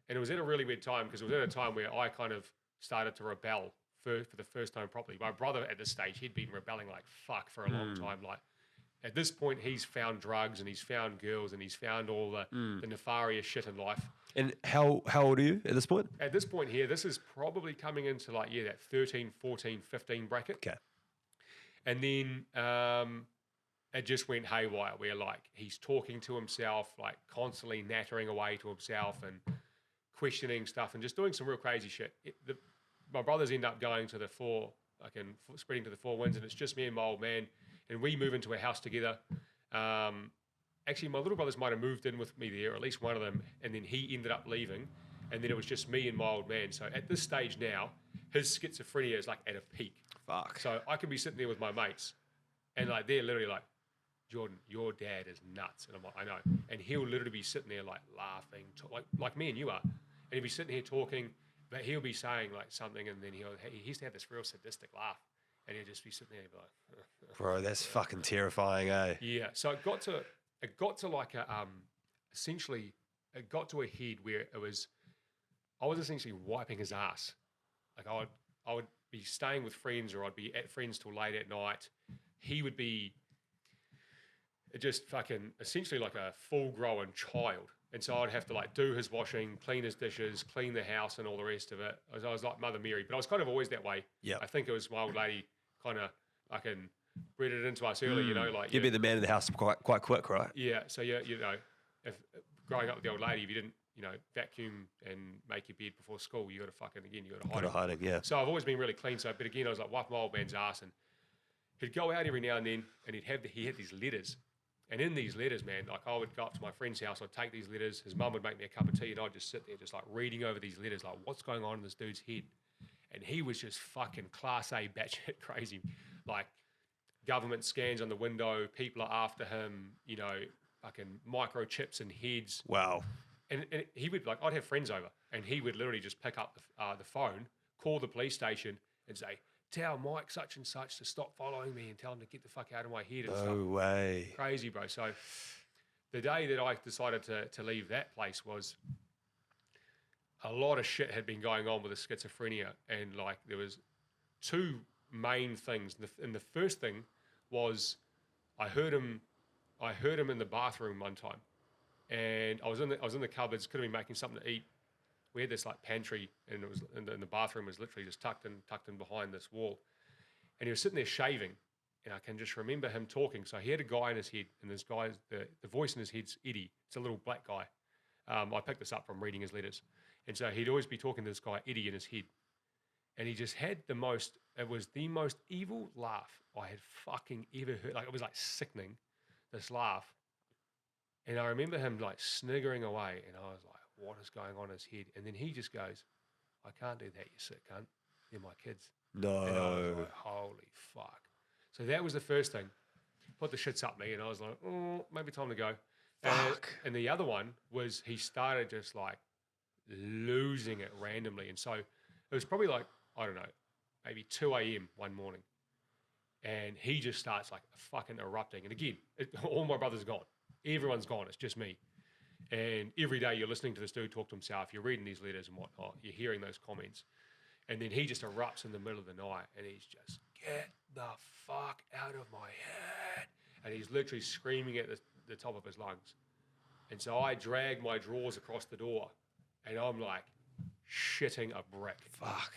And it was at a really weird time, because it was at a time where I kind of started to rebel for the first time properly. My brother at this stage, he'd been rebelling like fuck for a long time. Like, at this point, he's found drugs, and he's found girls, and he's found all the nefarious shit in life. And how old are you at this point? At this point here, this is probably coming into like, that 13, 14, 15 bracket. Okay. And then it just went haywire where like he's talking to himself, like constantly nattering away to himself and questioning stuff and just doing some real crazy shit. My brothers end up going to the spreading to the four winds, and it's just me and my old man, and we move into a house together. Actually, my little brothers might have moved in with me there, or at least one of them, and then he ended up leaving, and then it was just me and my old man. So at this stage now, his schizophrenia is like at a peak. Fuck. So I could be sitting there with my mates, and like they're literally like, Jordan, your dad is nuts. And I'm like, I know. And he'll literally be sitting there like laughing, like me and you are. And he'll be sitting here talking, but he'll be saying like something, and then he used to have this real sadistic laugh. And he'll just be sitting there and be like, bro, that's fucking terrifying, eh? Yeah. So it got to like essentially, it got to a head where I was essentially wiping his ass. Like I would be staying with friends, or I'd be at friends till late at night. He would be just fucking essentially like a full-grown child. And so I'd have to like do his washing, clean his dishes, clean the house and all the rest of it. I was like Mother Mary, but I was kind of always that way. Yeah. I think it was my old lady kind of fucking bred it into us early, you know, like you'd be the man of the house quite quick, right? Yeah. So you know, if growing up with the old lady, if you didn't, you know, vacuum and make your bed before school, you got to fucking, again, you got to hide it. Hiding, yeah. So I've always been really clean. So, but again, I was like wiping my old man's ass, and he'd go out every now and then, and he had these letters. And in these letters, man, like I would go up to my friend's house, I'd take these letters, his mum would make me a cup of tea, and I'd just sit there just like reading over these letters, like what's going on in this dude's head. And he was just fucking class A batshit crazy. Like government scans on the window, people are after him, you know, fucking microchips in heads. Wow. And he would like, I'd have friends over, and he would literally just pick up the phone, call the police station and say, tell Mike such and such to stop following me and tell him to get the fuck out of my head and stuff. No way. Crazy, bro. So the day that I decided to leave that place was a lot of shit had been going on with the schizophrenia. And like there was two main things. And the first thing was I heard him in the bathroom one time. And I was in the cupboards, could have been making something to eat. We had this like pantry, and it was in the bathroom was literally just tucked in behind this wall. And he was sitting there shaving, and I can just remember him talking. So he had a guy in his head, and this guy, the voice in his head's Eddie. It's a little black guy. I picked this up from reading his letters. And so he'd always be talking to this guy, Eddie, in his head. And he just had it was the most evil laugh I had fucking ever heard. Like it was like sickening, this laugh. And I remember him like sniggering away, and I was like, what is going on in his head? And then he just goes, I can't do that, you sick cunt. They're my kids. No. And I was like, holy fuck. So that was the first thing. Put the shits up me, and I was like, oh, maybe time to go. Fuck. And the other one was he started just like losing it randomly. And so it was probably like, I don't know, maybe 2 a.m. one morning. And he just starts like fucking erupting. And again, all my brothers are gone. Everyone's gone. It's just me. And every day you're listening to this dude talk to himself. You're reading these letters and whatnot. You're hearing those comments. And then he just erupts in the middle of the night. And he's just, get the fuck out of my head. And he's literally screaming at the top of his lungs. And so I drag my drawers across the door. And I'm like shitting a brick. Fuck.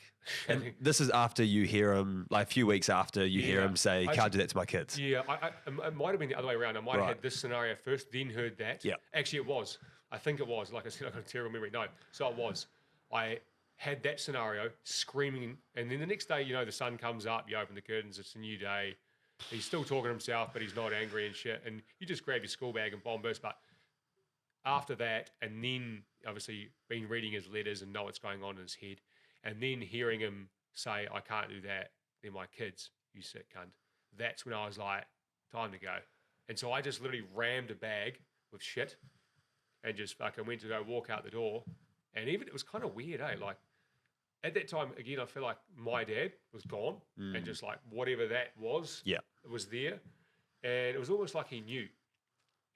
And this is after you hear him, like a few weeks after you hear him say, can't do that to my kids. Yeah, it might have been the other way around. I might have had this scenario first, then heard that. Yeah. Actually, it was. I think it was. Like I said, I got a terrible memory. No, so it was. I had that scenario, screaming, and then the next day, you know, the sun comes up, you open the curtains, it's a new day. He's still talking to himself, but he's not angry and shit. And you just grab your school bag and bomb burst. But after that, and then obviously been reading his letters and know what's going on in his head, and then hearing him say, I can't do that, they're my kids, you sick cunt. That's when I was like, time to go. And so I just literally rammed a bag with shit and just fucking went to go walk out the door. And even it was kind of weird, eh? Like at that time, again, I feel like my dad was gone and just like whatever that was was there. And it was almost like he knew.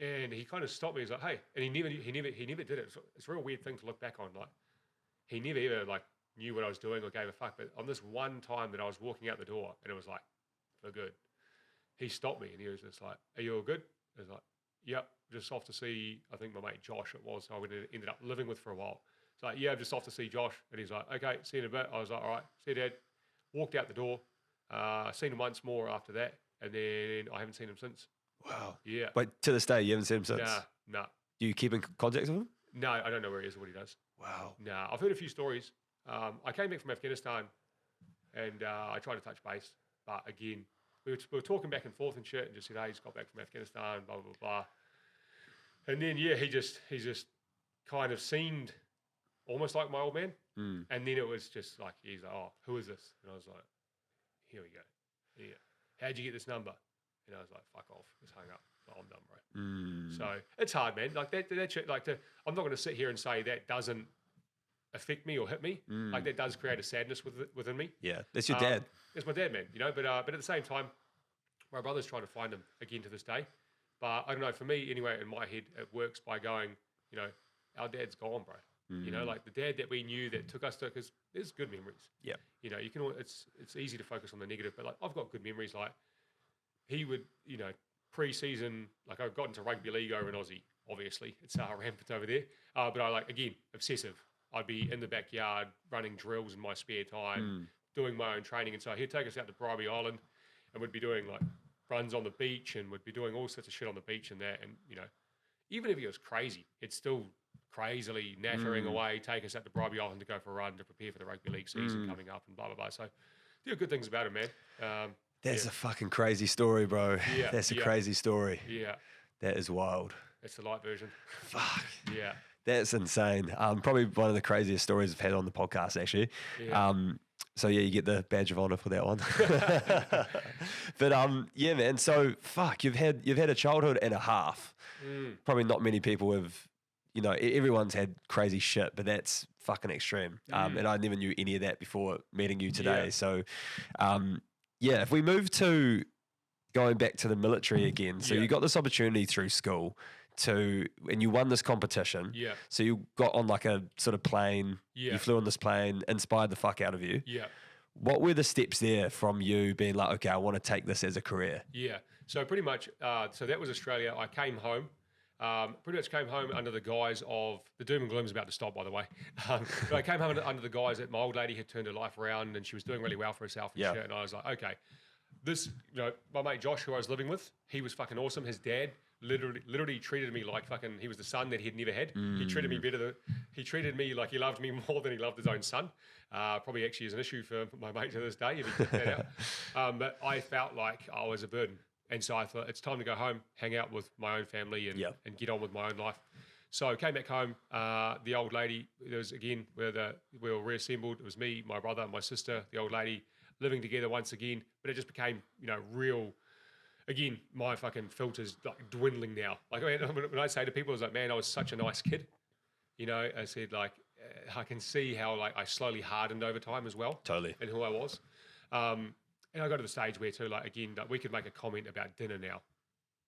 And he kind of stopped me. He's like, hey, and he never did it. It's a real weird thing to look back on. Like he never ever like knew what I was doing or gave a fuck. But on this one time that I was walking out the door and it was like, for good, he stopped me and he was just like, are you all good? I was like, yep, just off to see, I think my mate Josh it was, who I ended up living with for a while. It's like, yeah, I'm just off to see Josh. And he's like, okay, see you in a bit. I was like, all right, see you, Dad. Walked out the door. Seen him once more after that. And then I haven't seen him since. Wow. Yeah. But to this day, you haven't seen him since? Nah. Do you keep in contact with him? No, I don't know where he is or what he does. Wow. Nah, I've heard a few stories. I came back from Afghanistan and I tried to touch base. But again, we were talking back and forth and shit and just said, hey, he's got back from Afghanistan, blah, blah, blah. And then, yeah, he just kind of seemed almost like my old man. Mm. And then it was just like, he's like, oh, who is this? And I was like, here we go. Yeah. How'd you get this number? And I was like, fuck off. Just hung up. Oh, I'm done, bro. Mm. So it's hard, man. Like that shit, I'm not going to sit here and say that doesn't affect me or hit me. Like that does create a sadness within me. Yeah, that's your dad. It's my dad, man. You know, but at the same time, my brother's trying to find him again to this day. But I don't know. For me, anyway, in my head, it works by going, you know, our dad's gone, bro. You know, like the dad that we knew that took us to, because there's good memories. Yeah. You know, it's easy to focus on the negative, but like I've got good memories. Like he would, you know, pre-season, like I got into rugby league over in Aussie. Obviously, it's rampant over there. But I again, obsessive. I'd be in the backyard running drills in my spare time, doing my own training. And so he'd take us out to Bribie Island and we'd be doing like runs on the beach and we'd be doing all sorts of shit on the beach and that. And, you know, even if he was crazy, it's still crazily nattering away, take us out to Bribie Island to go for a run to prepare for the rugby league season coming up and blah, blah, blah. So there are good things about him, man. That's a fucking crazy story, bro. Yeah, That's a crazy story. Yeah. That is wild. It's the light version. Fuck. Yeah. That's insane. Probably one of the craziest stories I've had on the podcast, actually. Yeah. So yeah, you get the badge of honor for that one. But yeah, man. So fuck, you've had a childhood and a half. Probably not many people have. You know, everyone's had crazy shit, but that's fucking extreme. And I never knew any of that before meeting you today. Yeah. So, yeah, if we move to going back to the military again, so you got this opportunity through school and you won this competition. Yeah. So you got on like a sort of plane. Yeah. You flew on this plane, inspired the fuck out of you. Yeah. What were the steps there from you being like, okay, I want to take this as a career? Yeah. So pretty much, so that was Australia. I came home. Pretty much came home under the guise of the doom and gloom is about to stop, by the way. But I came home under the guise that my old lady had turned her life around and she was doing really well for herself and shit. And I was like, okay, this, you know, my mate Josh, who I was living with, he was fucking awesome. His dad literally treated me like fucking, he was the son that he'd never had. He treated me he treated me like he loved me more than he loved his own son. Probably actually is an issue for my mate to this day if he took that out. But I felt like I was a burden. And so I thought, it's time to go home, hang out with my own family and get on with my own life. So I came back home. The old lady, there was again, we were reassembled. It was me, my brother, my sister, the old lady living together once again. But it just became, you know, real, again, my fucking filter's like dwindling now. Like when I say to people, I was like, man, I was such a nice kid. You know, I said like, I can see how like I slowly hardened over time as well. Totally. And who I was. And I got to the stage where too, like again, like we could make a comment about dinner now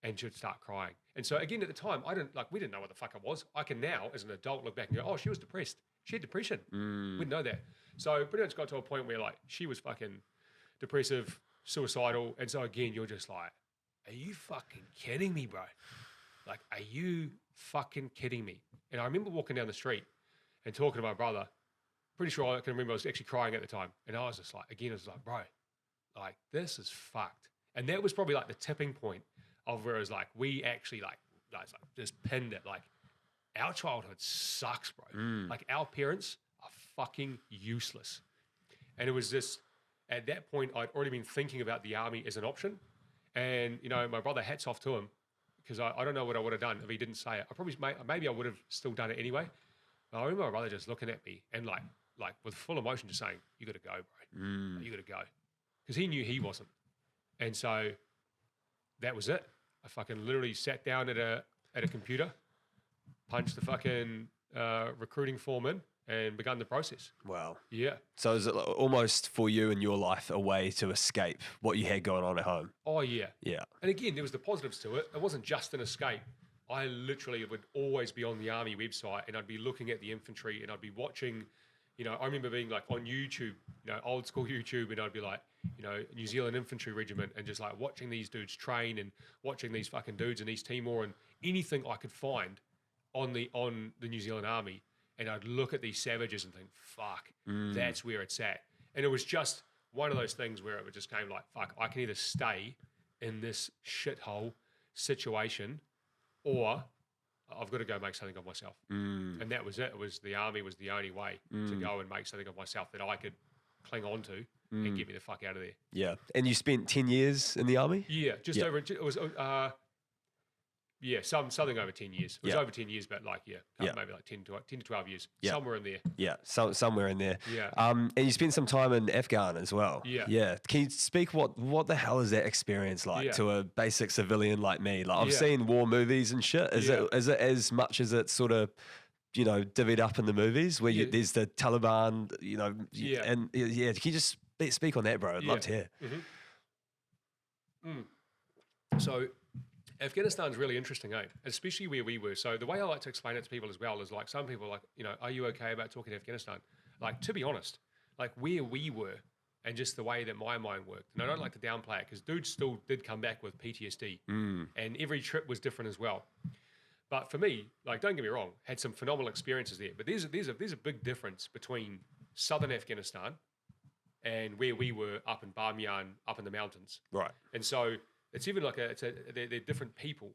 and she'd start crying. And so again, at the time, we didn't know what the fuck I was. I can now, as an adult, look back and go, oh, she was depressed. She had depression. We didn't know that. So pretty much got to a point where like she was fucking depressive, suicidal. And so again, you're just like, are you fucking kidding me, bro? Like, are you fucking kidding me? And I remember walking down the street and talking to my brother. Pretty sure I can remember I was actually crying at the time. And I was just like, again, I was like, bro, like, this is fucked. And that was probably like the tipping point of where it was like, we actually like just pinned it. Like, our childhood sucks, bro. Like, our parents are fucking useless. And it was just, at that point, I'd already been thinking about the army as an option. And, you know, my brother, hats off to him, because I don't know what I would have done if he didn't say it. Maybe I would have still done it anyway. But I remember my brother just looking at me and like with full emotion just saying, you got to go, bro. You got to go. Because he knew he wasn't. And so that was it. I fucking literally sat down at a computer, punched the fucking recruiting form in, and begun the process. Wow. Yeah. So is it almost for you in your life a way to escape what you had going on at home? Oh, yeah. Yeah. And again, there was the positives to it. It wasn't just an escape. I literally would always be on the army website and I'd be looking at the infantry and I'd be watching, you know, I remember being like on YouTube, you know, old school YouTube, and I'd be like, you know, New Zealand Infantry Regiment, and just like watching these dudes train and watching these fucking dudes in East Timor and anything I could find on the New Zealand Army. And I'd look at these savages and think, fuck, that's where it's at. And it was just one of those things where it just came like, fuck, I can either stay in this shithole situation, or I've got to go make something of myself. And that was it. It was the army was the only way to go and make something of myself that I could cling on to and get me the fuck out of there. Yeah. And you spent 10 years in the army? Yeah, just over. It was something over 10 years. It was over 10 years, but like maybe like 10 to 12 years, somewhere in there. Yeah, somewhere in there. Yeah. And you spent some time in Afghan as well. Yeah. Yeah. Can you speak what the hell is that experience like to a basic civilian like me? Like I've seen war movies and shit. Is it as much as it's sort of divvied up in the movies where there's the Taliban, and can you just speak on that, bro? I'd love to hear. So Afghanistan's really interesting, especially where we were. So the way I like to explain it to people as well is like some people are like, are you okay about talking Afghanistan? Like, to be honest, like where we were and just the way that my mind worked. And I don't like to downplay it because dudes still did come back with PTSD and every trip was different as well. But for me, like, don't get me wrong, had some phenomenal experiences there. But there's a big difference between southern Afghanistan and where we were up in Bamiyan, up in the mountains. Right. And so it's even like they're different people.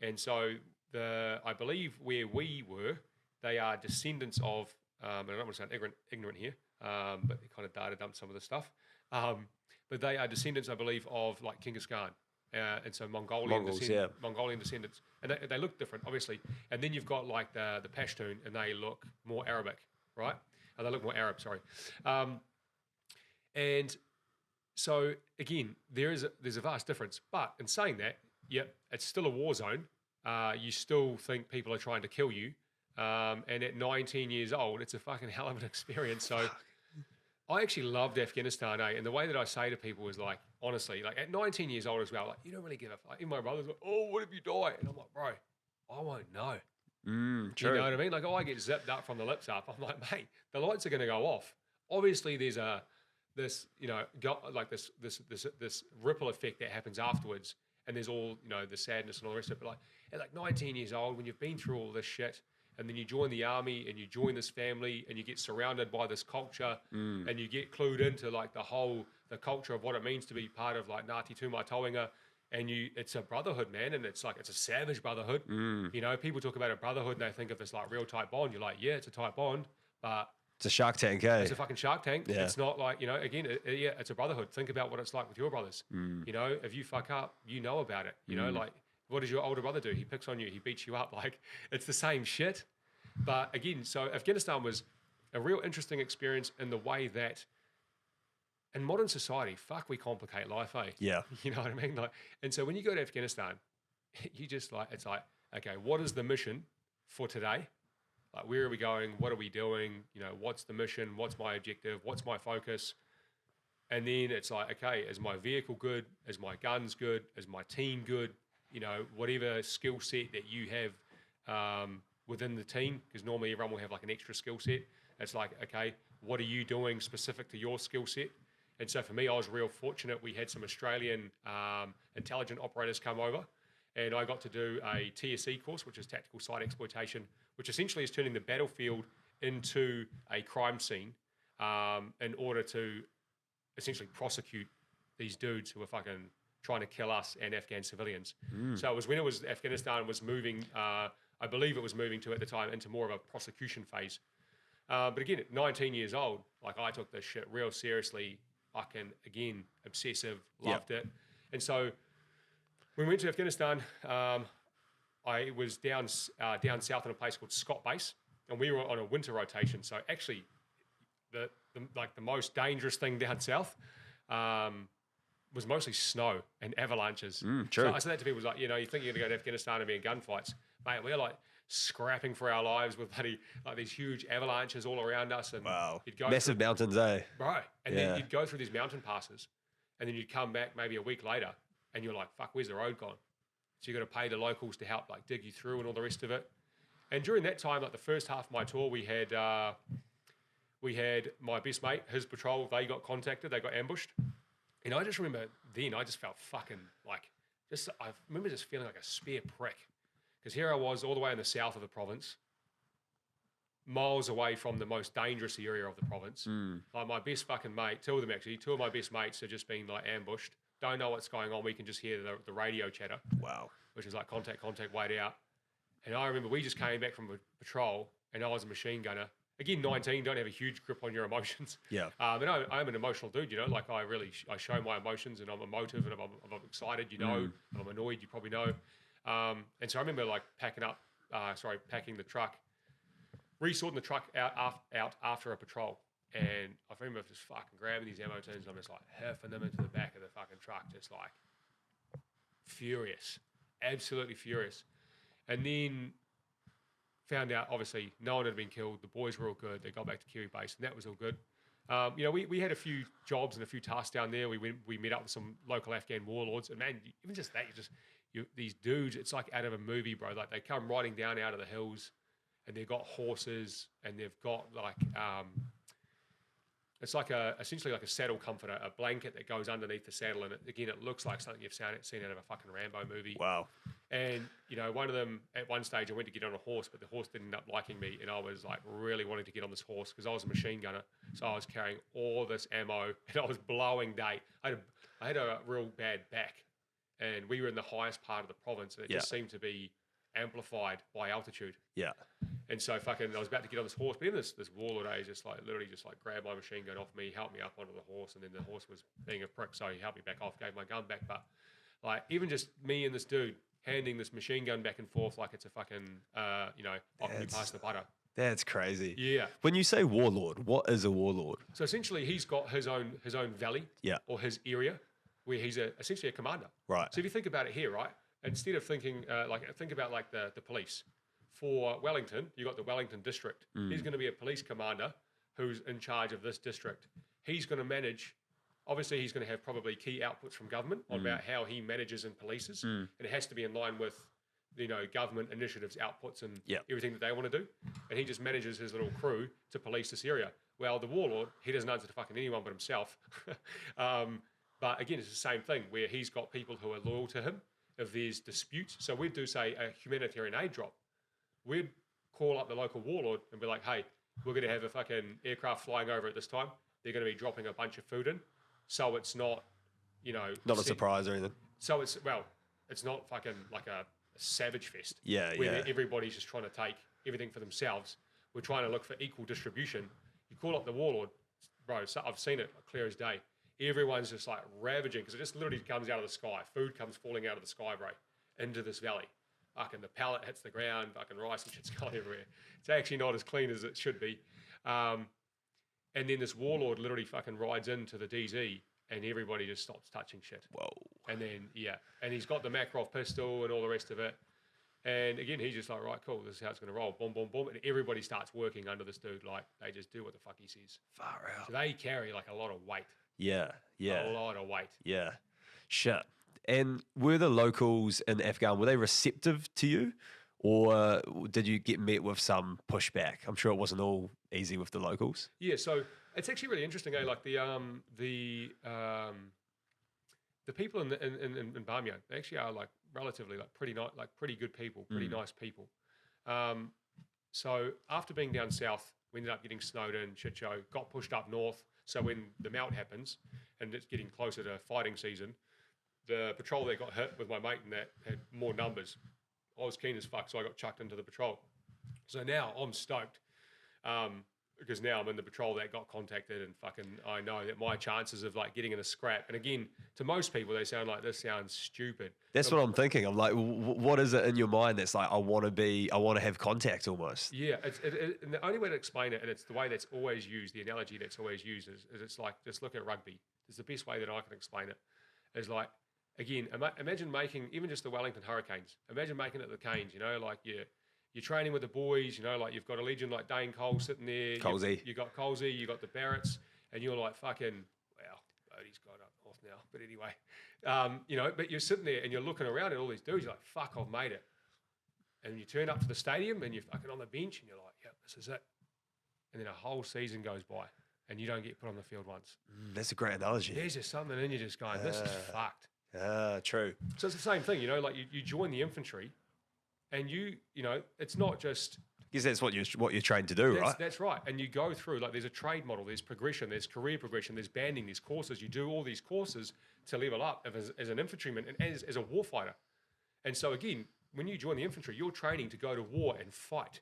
And so I believe where we were, they are descendants of, and I don't want to sound ignorant here, but they kind of data dumped some of the stuff. But they are descendants, I believe, of like Genghis Khan. And so Mongolian descendants. And they look different, obviously. And then you've got like the Pashtun, and they look more Arabic, right? They look more Arab, sorry. And so again, there's a vast difference. But in saying that, it's still a war zone. You still think people are trying to kill you. And at 19 years old, it's a fucking hell of an experience. So I actually loved Afghanistan, And the way that I say to people is like, honestly, like at 19 years old as well, like you don't really give a fuck. Even my brother's like, oh, what if you die? And I'm like, bro, I won't know. True. You know what I mean? Like, I get zipped up from the lips up. I'm like, mate, the lights are going to go off. Obviously, there's this ripple effect that happens afterwards, and there's all the sadness and all the rest of it. But like at like 19 years old, when you've been through all this shit, and then you join the army and you join this family and you get surrounded by this culture and you get clued into like the culture of what it means to be part of like Ngāti Tūmatoenga, and it's a brotherhood, man, and it's a savage brotherhood. People talk about a brotherhood and they think of this like real tight bond. You're like, yeah, it's a tight bond, but it's a Shark Tank, eh? It's a fucking Shark Tank. Yeah. It's not like, it's a brotherhood. Think about what it's like with your brothers. If you fuck up, you know about it. Like, what does your older brother do? He picks on you. He beats you up. Like, it's the same shit. But again, so Afghanistan was a real interesting experience in the way that in modern society, we complicate life, eh? Yeah. You know what I mean? Like, and so when you go to Afghanistan, you just like, it's like, okay, what is the mission for today? Like, where are we going? What are we doing? What's the mission? What's my objective? What's my focus? And then it's like, okay, is my vehicle good? Is my guns good? Is my team good? Whatever skill set that you have within the team, because normally everyone will have like an extra skill set. It's like, okay, what are you doing specific to your skill set? And so for me, I was real fortunate. We had some Australian intelligent operators come over, and I got to do a TSE course, which is Tactical Site Exploitation, which essentially is turning the battlefield into a crime scene in order to essentially prosecute these dudes who are fucking trying to kill us and Afghan civilians. So it was when Afghanistan was moving, I believe it was moving to at the time into more of a prosecution phase. But again, at 19 years old, like I took this shit real seriously, fucking, again, obsessive, loved it. And so when we went to Afghanistan, I was down south in a place called Scott Base, and we were on a winter rotation. So actually, the most dangerous thing down south was mostly snow and avalanches. True. So I said that to people, was like, you think you're going to go to Afghanistan and be in gunfights. Mate, we're like scrapping for our lives with these huge avalanches all around us. And wow. You'd go massive mountains, eh? Right. And then you'd go through these mountain passes, and then you'd come back maybe a week later, and you're like, fuck, where's the road gone? So you got to pay the locals to help like dig you through and all the rest of it. And during that time, like the first half of my tour, we had my best mate, his patrol, they got contacted, they got ambushed. And I just remember then, I just felt fucking like, I remember just feeling like a spare prick. Because here I was all the way in the south of the province, miles away from the most dangerous area of the province. Like my best fucking mate, two of my best mates had just been like ambushed. don't know what's going on. We can just hear the radio chatter. Wow. Which is like contact, wait out. And I remember we just came back from a patrol, and I was a machine gunner. Again, 19, don't have a huge grip on your emotions. Yeah. And I'm an emotional dude, you know, like I show my emotions, and I'm emotive, and if I'm excited, you know, if I'm annoyed, you probably know. And so I remember like packing the truck, resorting the truck out after a patrol. And I remember just fucking grabbing these ammo tins, and I'm just like heffing them into the back of the fucking truck, just like furious, absolutely furious. And then found out, obviously, no one had been killed. The boys were all good. They got back to Kiwi base, and that was all good. You know, we had a few jobs and a few tasks down there. We met up with some local Afghan warlords, and man, even just that, these dudes, it's like out of a movie, bro. Like they come riding down out of the hills, and they've got horses, and they've got like it's like essentially like a saddle comforter, a blanket that goes underneath the saddle, and it looks like something you've seen out of a fucking Rambo movie. Wow. And, you know, one of them, at one stage, I went to get on a horse, but the horse didn't end up liking me, and I was, like, really wanting to get on this horse because I was a machine gunner, so I was carrying all this ammo, and I was blowing day. I had a real bad back, and we were in the highest part of the province, and it just seemed to be amplified by altitude. Yeah. And so I was about to get on this horse, but then this warlord literally grabbed my machine gun off me, helped me up onto the horse, and then the horse was being a prick, so he helped me back off, gave my gun back. But, like, even just me and this dude handing this machine gun back and forth like it's a fucking, I can be past the butter. That's crazy. Yeah. When you say warlord, what is a warlord? So essentially, he's got his own valley, or his area, where he's essentially a commander. Right. So if you think about it here, right, instead of thinking think about like the police. For Wellington, you got the Wellington district. He's going to be a police commander who's in charge of this district. He's going to manage. Obviously, he's going to have probably key outputs from government about how he manages and polices, and it has to be in line with, you know, government initiatives, outputs, and everything that they want to do. And he just manages his little crew to police this area. Well, the warlord, he doesn't answer to fucking anyone but himself. But again, it's the same thing where he's got people who are loyal to him if there's disputes. So we'd do, say, a humanitarian aid drop. We'd call up the local warlord and be like, hey, we're going to have a fucking aircraft flying over at this time. They're going to be dropping a bunch of food in. So it's not, you know... Not a surprise or anything. So it's not fucking like a savage fest. Where everybody's just trying to take everything for themselves. We're trying to look for equal distribution. You call up the warlord, bro, so I've seen it clear as day. Everyone's just like ravaging because it just literally comes out of the sky. Food comes falling out of the sky, bro, into this valley. Fucking the pallet hits the ground, fucking rice and shit's going everywhere. It's actually not as clean as it should be. And then this warlord literally fucking rides into the DZ and everybody just stops touching shit. Whoa. And then, and he's got the Makarov pistol and all the rest of it. And again, he's just like, right, cool, this is how it's going to roll. Boom, boom, boom. And everybody starts working under this dude. Like, they just do what the fuck he says. Far out. So they carry like a lot of weight. Yeah. A lot of weight. Yeah. Shit. And were the locals in Afghan, were they receptive to you? Or did you get met with some pushback? I'm sure it wasn't all easy with the locals. Yeah, so it's actually really interesting, eh? Like the people in Bamyan, they actually are like relatively like pretty nice, like pretty good people, pretty nice people. So after being down south, we ended up getting snowed in, shit show, got pushed up north. So when the melt happens and it's getting closer to fighting season, the patrol that got hit with my mate and that had more numbers. I was keen as fuck, so I got chucked into the patrol. So now I'm stoked because now I'm in the patrol that got contacted and fucking I know that my chances of like getting in a scrap, and again, to most people, they sound like this sounds stupid. That's what I'm thinking. I'm like, what is it in your mind that's like, I want to have contact almost? Yeah, and the only way to explain it, and it's the way that's always used, the analogy that's always used is it's like, just look at rugby. It's the best way that I can explain it. Is like, again, imagine making, even just the Wellington Hurricanes, imagine making it the Canes, you know, like you're training with the boys, you know, like you've got a legend like Dane Cole sitting there. Colsey. You got Colsey, you got the Barretts, and you're like fucking, wow, Bodie's got up north now. But anyway, you know, but you're sitting there and you're looking around at all these dudes, you're like, fuck, I've made it. And you turn up to the stadium and you're fucking on the bench and you're like, yep, this is it. And then a whole season goes by and you don't get put on the field once. That's a great analogy. There's just something in you just going, this is fucked. True. So it's the same thing, you know, like you join the infantry and you know, it's not just Because that's what you're trained to do, right? That's right. And you go through, like, there's a trade model, there's progression, there's career progression, there's banding, there's courses. You do all these courses to level up as an infantryman and as a warfighter. And so, again, when you join the infantry, you're training to go to war and fight.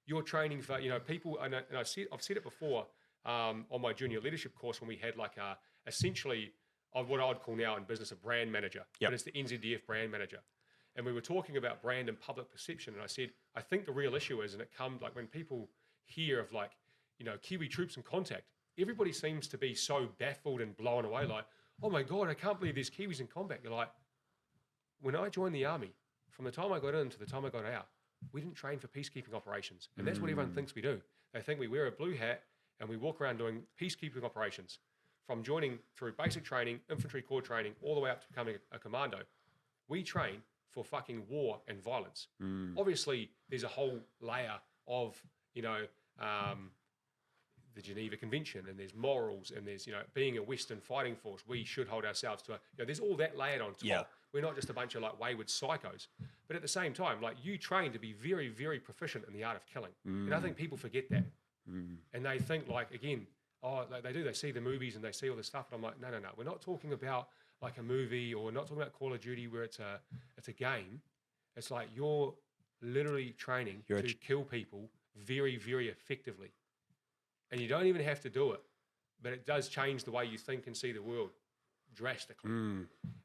You're training for, people, and I've said it before on my junior leadership course when we had like essentially what I'd call now in business a brand manager, but it's the NZDF brand manager. And we were talking about brand and public perception. And I said, I think the real issue is, and it comes like when people hear of like, Kiwi troops in contact, everybody seems to be so baffled and blown away like, oh my God, I can't believe there's Kiwis in combat. You're like, when I joined the army, from the time I got in to the time I got out, we didn't train for peacekeeping operations. And that's what everyone thinks we do. They think we wear a blue hat and we walk around doing peacekeeping operations. From joining through basic training, infantry corps training, all the way up to becoming a commando, we train for fucking war and violence. Obviously, there's a whole layer of, the Geneva Convention, and there's morals, and there's, being a Western fighting force, we should hold ourselves to there's all that layered on top. Yeah. We're not just a bunch of like wayward psychos. But at the same time, like you train to be very, very proficient in the art of killing. And I think people forget that. And they think like, again, like they see the movies and they see all this stuff. And I'm like, no. We're not talking about like a movie, or we're not talking about Call of Duty where it's a game. It's like you're literally training to kill people very, very effectively. And you don't even have to do it, but it does change the way you think and see the world drastically.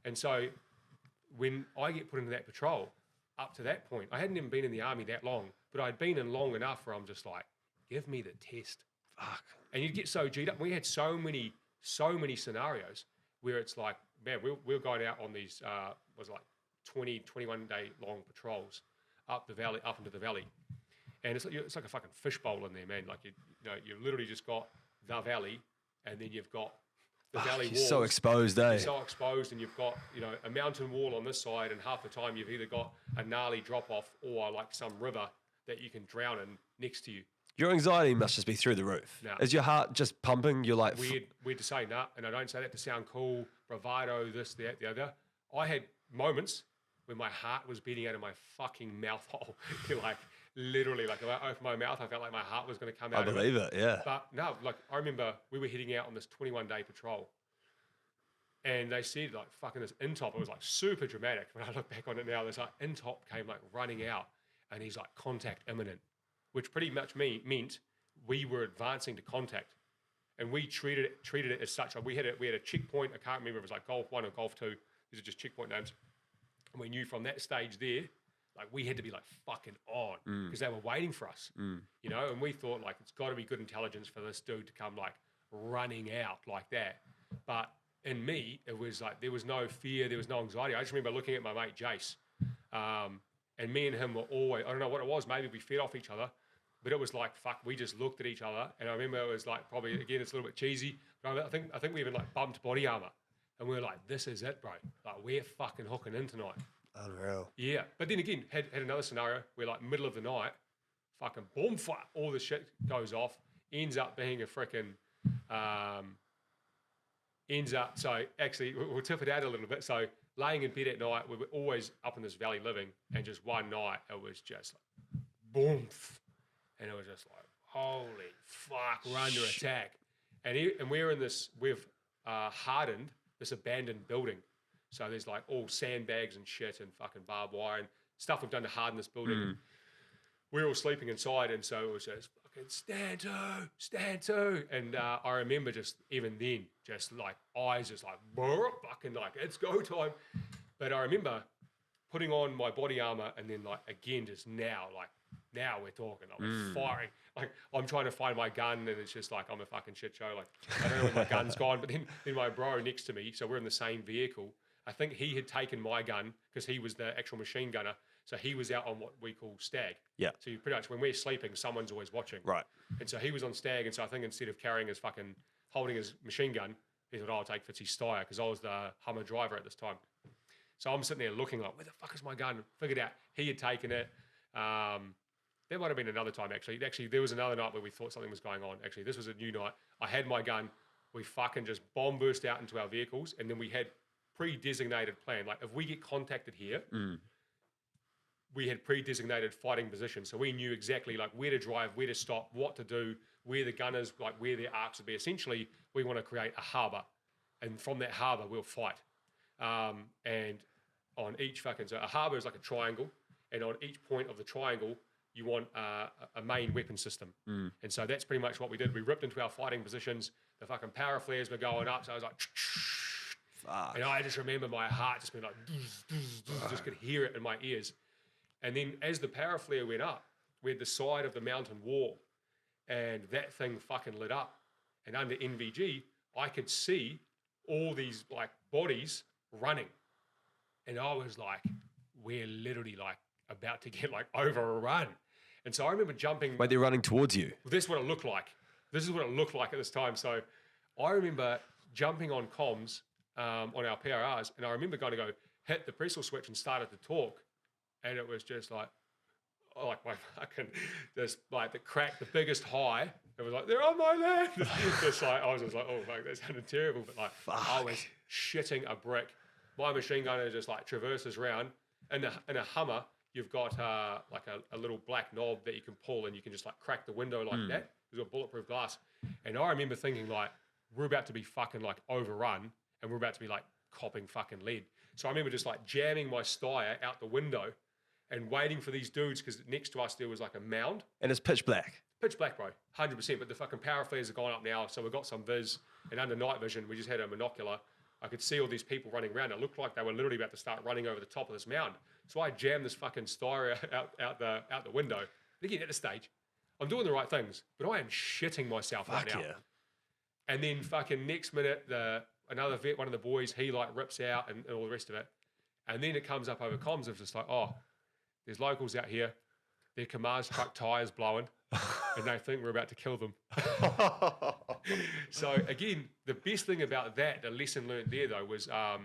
And so when I get put into that patrol, up to that point, I hadn't even been in the army that long, but I'd been in long enough where I'm just like, give me the test. Fuck. And you'd get so G'd up. We had so many scenarios where it's like, man, we're going out on these, 20, 21 day long patrols up the valley, up into the valley. And it's like a fucking fishbowl in there, man. Like, you literally just got the valley, and then you've got the valley walls. So exposed, eh? You're so exposed, and you've got, a mountain wall on this side, and half the time you've either got a gnarly drop-off or like some river that you can drown in next to you. Your anxiety must just be through the roof. Nah. Is your heart just pumping? You're like... Weird to say, nah, and I don't say that to sound cool, bravado, this, that, the other. I had moments when my heart was beating out of my fucking mouth hole. You're like... Literally, like if I opened my mouth, I felt like my heart was going to come out. I believe it, yeah. But no, like I remember we were heading out on this 21-day patrol, and they said like fucking this Intop. It was like super dramatic. When I look back on it now, this like Intop came like running out, and he's like contact imminent, which pretty much meant we were advancing to contact, and we treated it as such. Like we had a checkpoint. I can't remember if it was like Golf 1 or Golf 2. These are just checkpoint names. And we knew from that stage there. Like we had to be like fucking on because they were waiting for us, and we thought like it's got to be good intelligence for this dude to come like running out like that. But in me, it was like there was no fear, there was no anxiety. I just remember looking at my mate Jace, and me and him were always, I don't know what it was, maybe we fed off each other, but it was like fuck, we just looked at each other, and I remember it was like probably again it's a little bit cheesy, but I think we even like bumped body armor, and we were like, this is it, bro. Like we're fucking hooking in tonight. Unreal. Yeah, but then again, had another scenario where like middle of the night, fucking boom, fire, all the shit goes off, ends up being a freaking, so actually we'll tip it out a little bit. So laying in bed at night, we were always up in this valley living, and just one night it was just like, boom, and it was just like, holy fuck, we're under attack. And we're in this, we've hardened this abandoned building. So there's like all sandbags and shit and fucking barbed wire and stuff we've done to harden this building. We're all sleeping inside, and so it was just fucking stand to. And I remember just even then, just like eyes just like, fucking like, it's go time. But I remember putting on my body armor, and then like again, just now we're talking. I'm firing. Like I'm trying to find my gun, and it's just like I'm a fucking shit show. Like I don't know where my gun's gone. But then my bro next to me, so we're in the same vehicle. I think he had taken my gun because he was the actual machine gunner. So he was out on what we call stag. Yeah. So you pretty much, when we're sleeping, someone's always watching. Right. And so he was on stag. And so I think instead of holding his machine gun, he thought, I'll take Fitzy's Steyr because I was the Hummer driver at this time. So I'm sitting there looking like, where the fuck is my gun? Figured out he had taken it. There might have been another time actually. Actually, there was another night where we thought something was going on. Actually, this was a new night. I had my gun. We fucking just bomb burst out into our vehicles. And then we had pre-designated plan. Like if we get contacted here, we had pre-designated fighting positions. So we knew exactly like where to drive, where to stop, what to do, where the gunners, like where their arcs would be. Essentially, we want to create a harbour. And from that harbour, we'll fight. And on each fucking, so a harbour is like a triangle. And on each point of the triangle, you want a main weapon system. And so that's pretty much what we did. We ripped into our fighting positions. The fucking power flares were going up. So I was like, Fuck. and I just remember my heart just being like, just could hear it in my ears. And then as the power flare went up, we had the side of the mountain wall, and that thing fucking lit up. And under NVG, I could see all these like bodies running. And I was like, we're literally like about to get like overrun. And so I remember jumping. Wait, they're running towards you. This is what it looked like. This is what it looked like at this time. So I remember jumping on comms on our PRRs, and I remember going to go hit the pressel switch and started to talk. And it was just like my fucking, just like the crack, the biggest high. It was like, they're on my land. Just like, I was just like, oh, fuck, that sounded terrible. But like, I was shitting a brick. My machine gunner just like traverses around. In a Hummer, you've got like a little black knob that you can pull, and you can just like crack the window like that. There's a bulletproof glass. And I remember thinking like, we're about to be fucking like overrun, and we're about to be like copping fucking lead. So I remember just like jamming my Steyr out the window and waiting for these dudes, because next to us there was like a mound. And it's pitch black. Pitch black, bro, 100%. But the fucking power flares are going up now, so we've got some viz. And under night vision, we just had a monocular. I could see all these people running around. It looked like they were literally about to start running over the top of this mound. So I jammed this fucking Steyr out the window. And again, at the stage, I'm doing the right things, but I am shitting myself right now. Yeah. And then fucking next minute, another vet, one of the boys, he like rips out and all the rest of it. And then it comes up over comms of just like, oh, there's locals out here. Their Kamaz truck tyres blowing, and they think we're about to kill them. So again, the best thing about that, the lesson learned there though, was our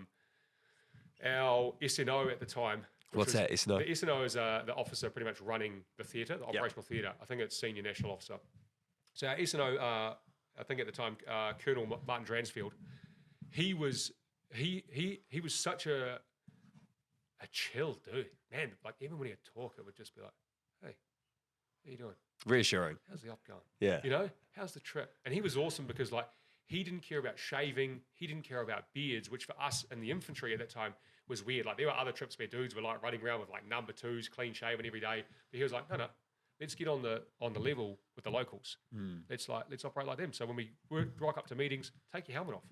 SNO at the time. What's that, SNO? The SNO is the officer pretty much running the theatre, the operational theatre. I think it's Senior National Officer. So our SNO, I think at the time, Colonel Martin Dransfield, he was such a chill dude, man. Like even when he'd talk, it would just be like, "Hey, how you doing? Reassuring. How's the op going? Yeah. You know, how's the trip?" And he was awesome because like he didn't care about shaving, he didn't care about beards, which for us in the infantry at that time was weird. Like there were other trips where dudes were like running around with like number 2s, clean shaven every day. But he was like, no, let's get on the level with the locals. Let's operate like them. So when we rock up to meetings, take your helmet off.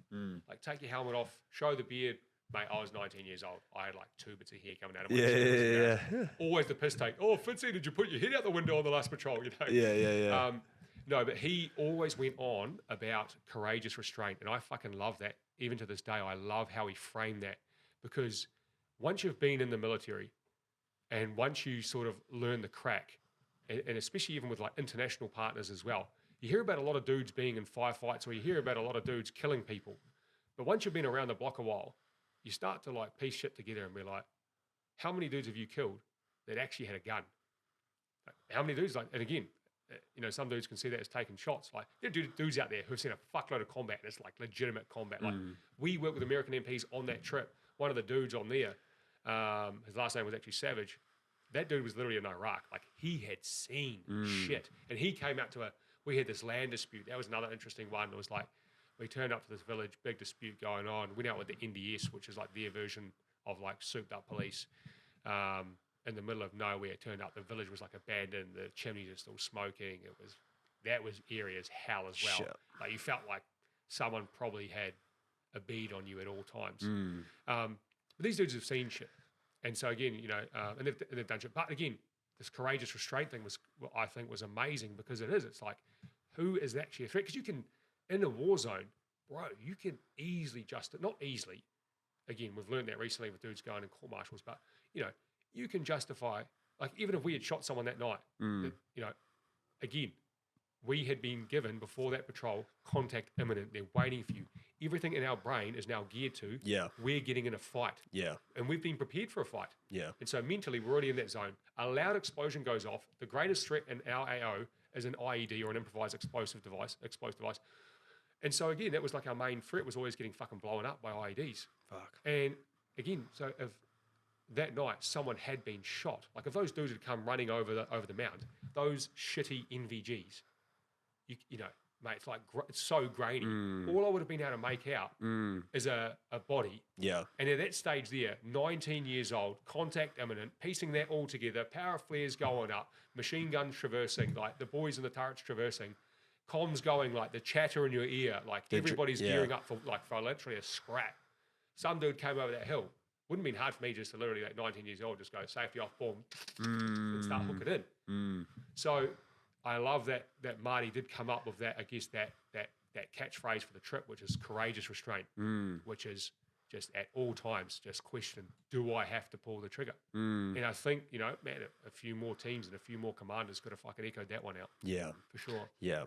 Like take your helmet off, show the beard. Mate, I was 19 years old. I had like 2 bits of hair coming out of my Yeah. Always the piss take. Oh, Fitzy, did you put your head out the window on the last patrol? You know? Yeah. No, but he always went on about courageous restraint, and I fucking love that. Even to this day, I love how he framed that, because once you've been in the military, and once you sort of learn the crack, and especially even with like international partners as well, you hear about a lot of dudes being in firefights, or you hear about a lot of dudes killing people. But once you've been around the block a while, you start to like piece shit together and be like, how many dudes have you killed that actually had a gun? Like, how many dudes? Like, and again, you know, some dudes can see that as taking shots. Like there are dudes out there who've seen a fuckload of combat, and it's like legitimate combat. Like we worked with American MPs on that trip. One of the dudes on there, his last name was actually Savage. That dude was literally in Iraq. Like he had seen shit, and he came out to we had this land dispute. That was another interesting one. It was like, we turned up to this village, big dispute going on. Went out with the NDS, which is like their version of like souped up police. In the middle of nowhere, it turned up. The village was like abandoned. The chimneys are still smoking. That was eerie as hell as well. Shit. Like you felt like someone probably had a bead on you at all times. But these dudes have seen shit, and so again, you know, and they've done shit. But again, this courageous restraint thing I think was amazing, because it is. It's like, who is actually a threat? Because you can. In a war zone, bro, you can easily not easily. Again, we've learned that recently with dudes going in court martials, but you know, you can justify, like even if we had shot someone that night, that, you know, again, we had been given before that patrol, contact imminent. They're waiting for you. Everything in our brain is now geared to, we're getting in a fight. Yeah. And we've been prepared for a fight. Yeah. And so mentally, we're already in that zone. A loud explosion goes off. The greatest threat in our AO is an IED or an improvised explosive device. And so again, that was like our main threat, was always getting fucking blown up by IEDs. Fuck. And again, so if that night someone had been shot. Like if those dudes had come running over the mound, those shitty NVGs, you know, mate, it's like it's so grainy. All I would have been able to make out is a body. Yeah. And at that stage there, 19 years old, contact imminent, piecing that all together, power flares going up, machine guns traversing, like the boys in the turrets traversing, comms going, like the chatter in your ear, like everybody's gearing up for literally a scrap. Some dude came over that hill. Wouldn't have been hard for me just to literally, like 19 years old, just go safety off, boom, and start hooking in. So I love that Marty did come up with that, I guess, that catchphrase for the trip, which is courageous restraint, which is just at all times, just question, do I have to pull the trigger? And I think, you know, man, a few more teams and a few more commanders could have fucking echoed that one out. Yeah. For sure. Yeah.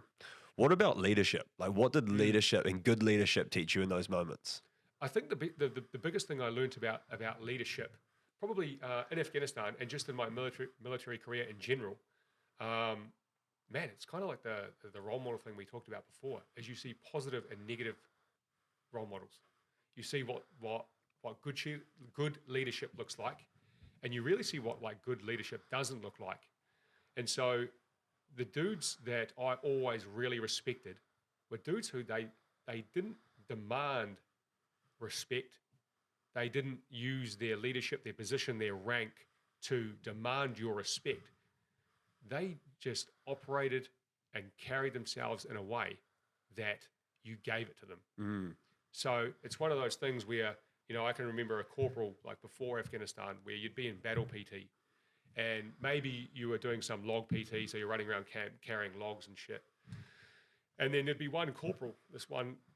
What about leadership? Like, what did leadership and good leadership teach you in those moments? I think the biggest thing I learned about leadership, probably in Afghanistan and just in my military career in general, man, it's kind of like the role model thing we talked about before. As you see positive and negative role models, you see what good leadership looks like, and you really see what like good leadership doesn't look like. And so, the dudes that I always really respected were dudes who they didn't demand respect. They didn't use their leadership, their position, their rank to demand your respect. They just operated and carried themselves in a way that you gave it to them. So it's one of those things where, you know, I can remember a corporal like before Afghanistan where you'd be in battle PT and maybe you were doing some log PT, so you're running around camp carrying logs and shit. And then there'd be one corporal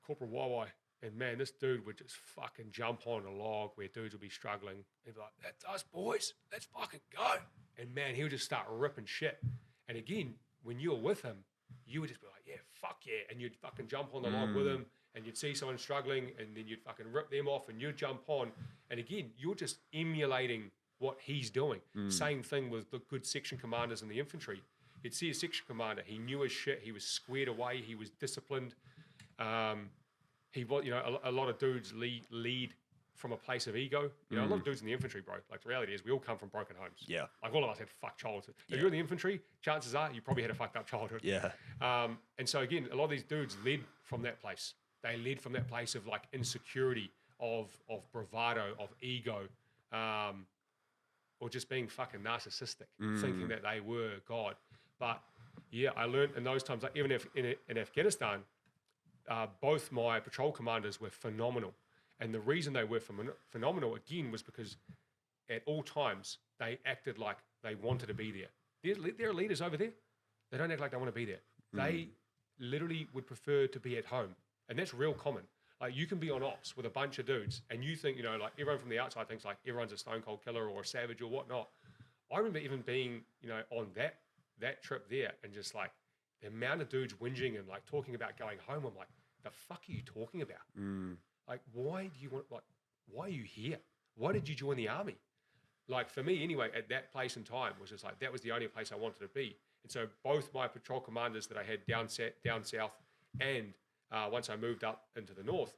Wawa, and man, this dude would just fucking jump on a log where dudes would be struggling. He'd be like, "That's us, boys. Let's fucking go." And man, he would just start ripping shit. And again, when you were with him, you would just be like, "Yeah, fuck yeah." And you'd fucking jump on the log with him, and you'd see someone struggling, and then you'd fucking rip them off, and you'd jump on. And again, you're just emulating what he's doing. Same thing with the good section commanders in the infantry. You'd see a section commander, he knew his shit, he was squared away, he was disciplined. He was, you know, a lot of dudes lead from a place of ego. You know, a lot of dudes in the infantry, bro. Like the reality is, we all come from broken homes. Yeah. Like all of us had fucked childhood. If you're in the infantry, chances are you probably had a fucked up childhood. Yeah. And so again, a lot of these dudes led from that place. They led from that place of like insecurity, of bravado, of ego, or just being fucking narcissistic, thinking that they were God. But yeah, I learned in those times, like even if in Afghanistan, both my patrol commanders were phenomenal. And the reason they were phenomenal, again, was because at all times, they acted like they wanted to be there. There are leaders over there. They don't act like they want to be there. They literally would prefer to be at home. And that's real common. Like you can be on ops with a bunch of dudes and you think, you know, like everyone from the outside thinks like everyone's a stone cold killer or a savage or whatnot. I remember even being, you know, on that trip there and just like the amount of dudes whinging and like talking about going home. I'm like, the fuck are you talking about? Like, why are you here? Why did you join the army? Like for me anyway, at that place and time was just like, that was the only place I wanted to be. And so both my patrol commanders that I had down south and once I moved up into the north,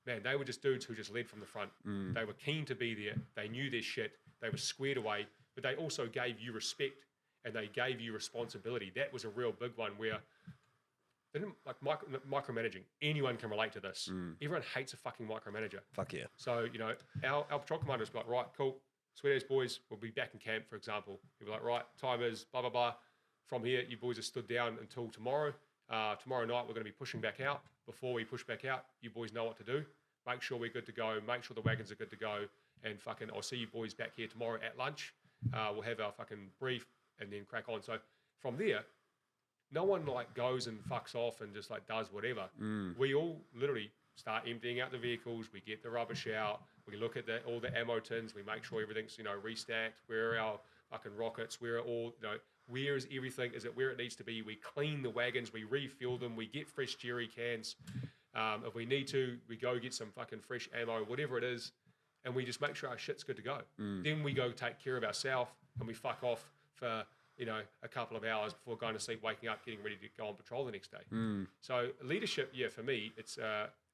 man, they were just dudes who just led from the front. They were keen to be there. They knew their shit. They were squared away, but they also gave you respect and they gave you responsibility. That was a real big one where they didn't like micromanaging. Anyone can relate to this. Everyone hates a fucking micromanager. Fuck yeah. So, you know, our patrol commanders were like, right, cool, sweet as boys, we'll be back in camp, for example. He'll be like, right, time is blah, blah, blah. From here, you boys are stood down until tomorrow. Tomorrow night, we're going to be pushing back out. Before we push back out, you boys know what to do. Make sure we're good to go. Make sure the wagons are good to go. And fucking, I'll see you boys back here tomorrow at lunch. We'll have our fucking brief and then crack on. So from there, no one like goes and fucks off and just like does whatever. We all literally start emptying out the vehicles. We get the rubbish out. We look at all the ammo tins. We make sure everything's, you know, restacked. Where are our fucking rockets? Where are all, you know, where is everything? Is it where it needs to be? We clean the wagons. We refuel them. We get fresh jerry cans. If we need to, we go get some fucking fresh ammo, whatever it is. And we just make sure our shit's good to go. Then we go take care of ourselves and we fuck off for, you know, a couple of hours before going to sleep, waking up, getting ready to go on patrol the next day. So leadership, yeah, for me, it's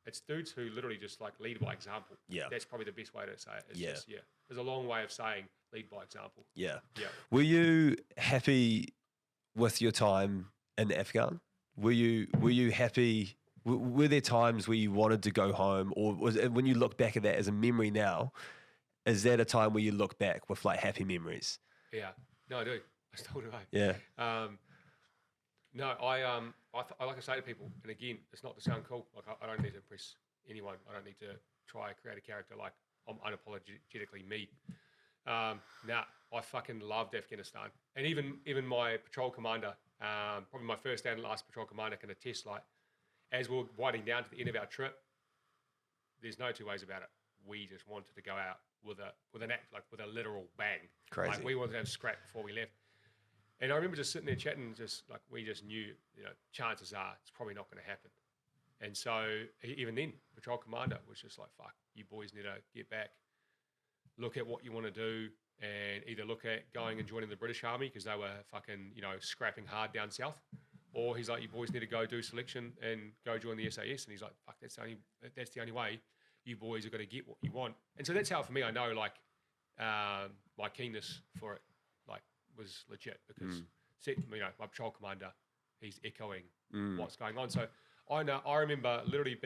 It's dudes who literally just like lead by example. Yeah. That's probably the best way to say it. It's Yeah. just, there's a long way of saying lead by example. Yeah. Yeah. Were you happy with your time in Afghan? Were you happy? Were there times where you wanted to go home, or was it, when you look back at that as a memory now, is that a time where you look back with like happy memories? Yeah. No, I do. I still do. Yeah. No, I like to say to people, and again, it's not to sound cool. Like I don't need to impress anyone. I don't need to try to create a character. Like I'm unapologetically me. Nah, I fucking loved Afghanistan, and even my patrol commander, probably my first and last patrol commander, can attest. Like as we're winding down to the end of our trip, there's no two ways about it. We just wanted to go out with a literal bang. Crazy. Like we wanted to have scrap before we left. And I remember just sitting there chatting, just like we just knew, chances are it's probably not going to happen. And so even then, patrol commander was just like, fuck, you boys need to get back, look at what you want to do, and either look at going and joining the British Army because they were fucking, scrapping hard down south, or he's like, you boys need to go do selection and go join the SAS. And he's like, fuck, that's the only way you boys are going to get what you want. And so that's how, for me, I know like my keenness for it was legit because my patrol commander, he's echoing what's going on. So I remember literally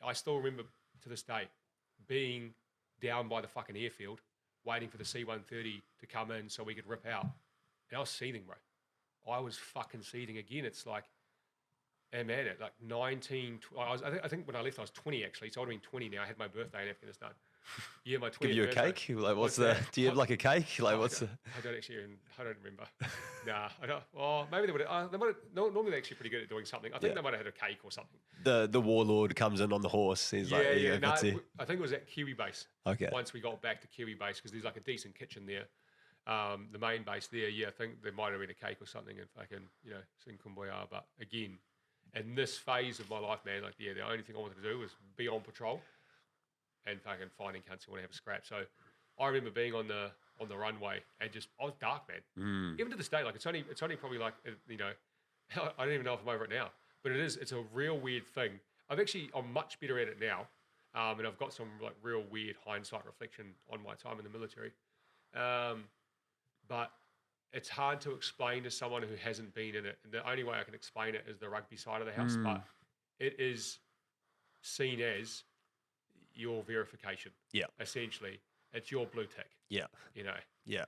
I still remember to this day being down by the fucking airfield waiting for the C-130 to come in so we could rip out. And I was seething, bro. I was fucking seething again. It's like, and man, at like 19, I think when I left I was 20 actually, so I would have been 20 now. I had my birthday in Afghanistan. Yeah, my 20th Give you a birthday. cake? Like, do you have like a cake? Like, I don't remember. Nah, I don't. Well, maybe they would have. Normally they're actually pretty good at doing something. I think they might have had a cake or something. The warlord comes in on the horse. He's like, No, I think it was at Kiwi base. Okay. Once we got back to Kiwi base, because there's like a decent kitchen there. The main base there, I think there might have been a cake or something, and fucking, sing Kumbaya. But again, in this phase of my life, man, like, the only thing I wanted to do was be on patrol and fucking finding cunts who want to have a scrap. So I remember being on the runway and I was dark, man. Even to this day, like it's only probably like, I don't even know if I'm over it now, but it's a real weird thing. I'm much better at it now. And I've got some like real weird hindsight reflection on my time in the military. But it's hard to explain to someone who hasn't been in it. And the only way I can explain it is the rugby side of the house, but it is seen as your verification. Yeah. Essentially, it's your blue tick. Yeah. Yeah.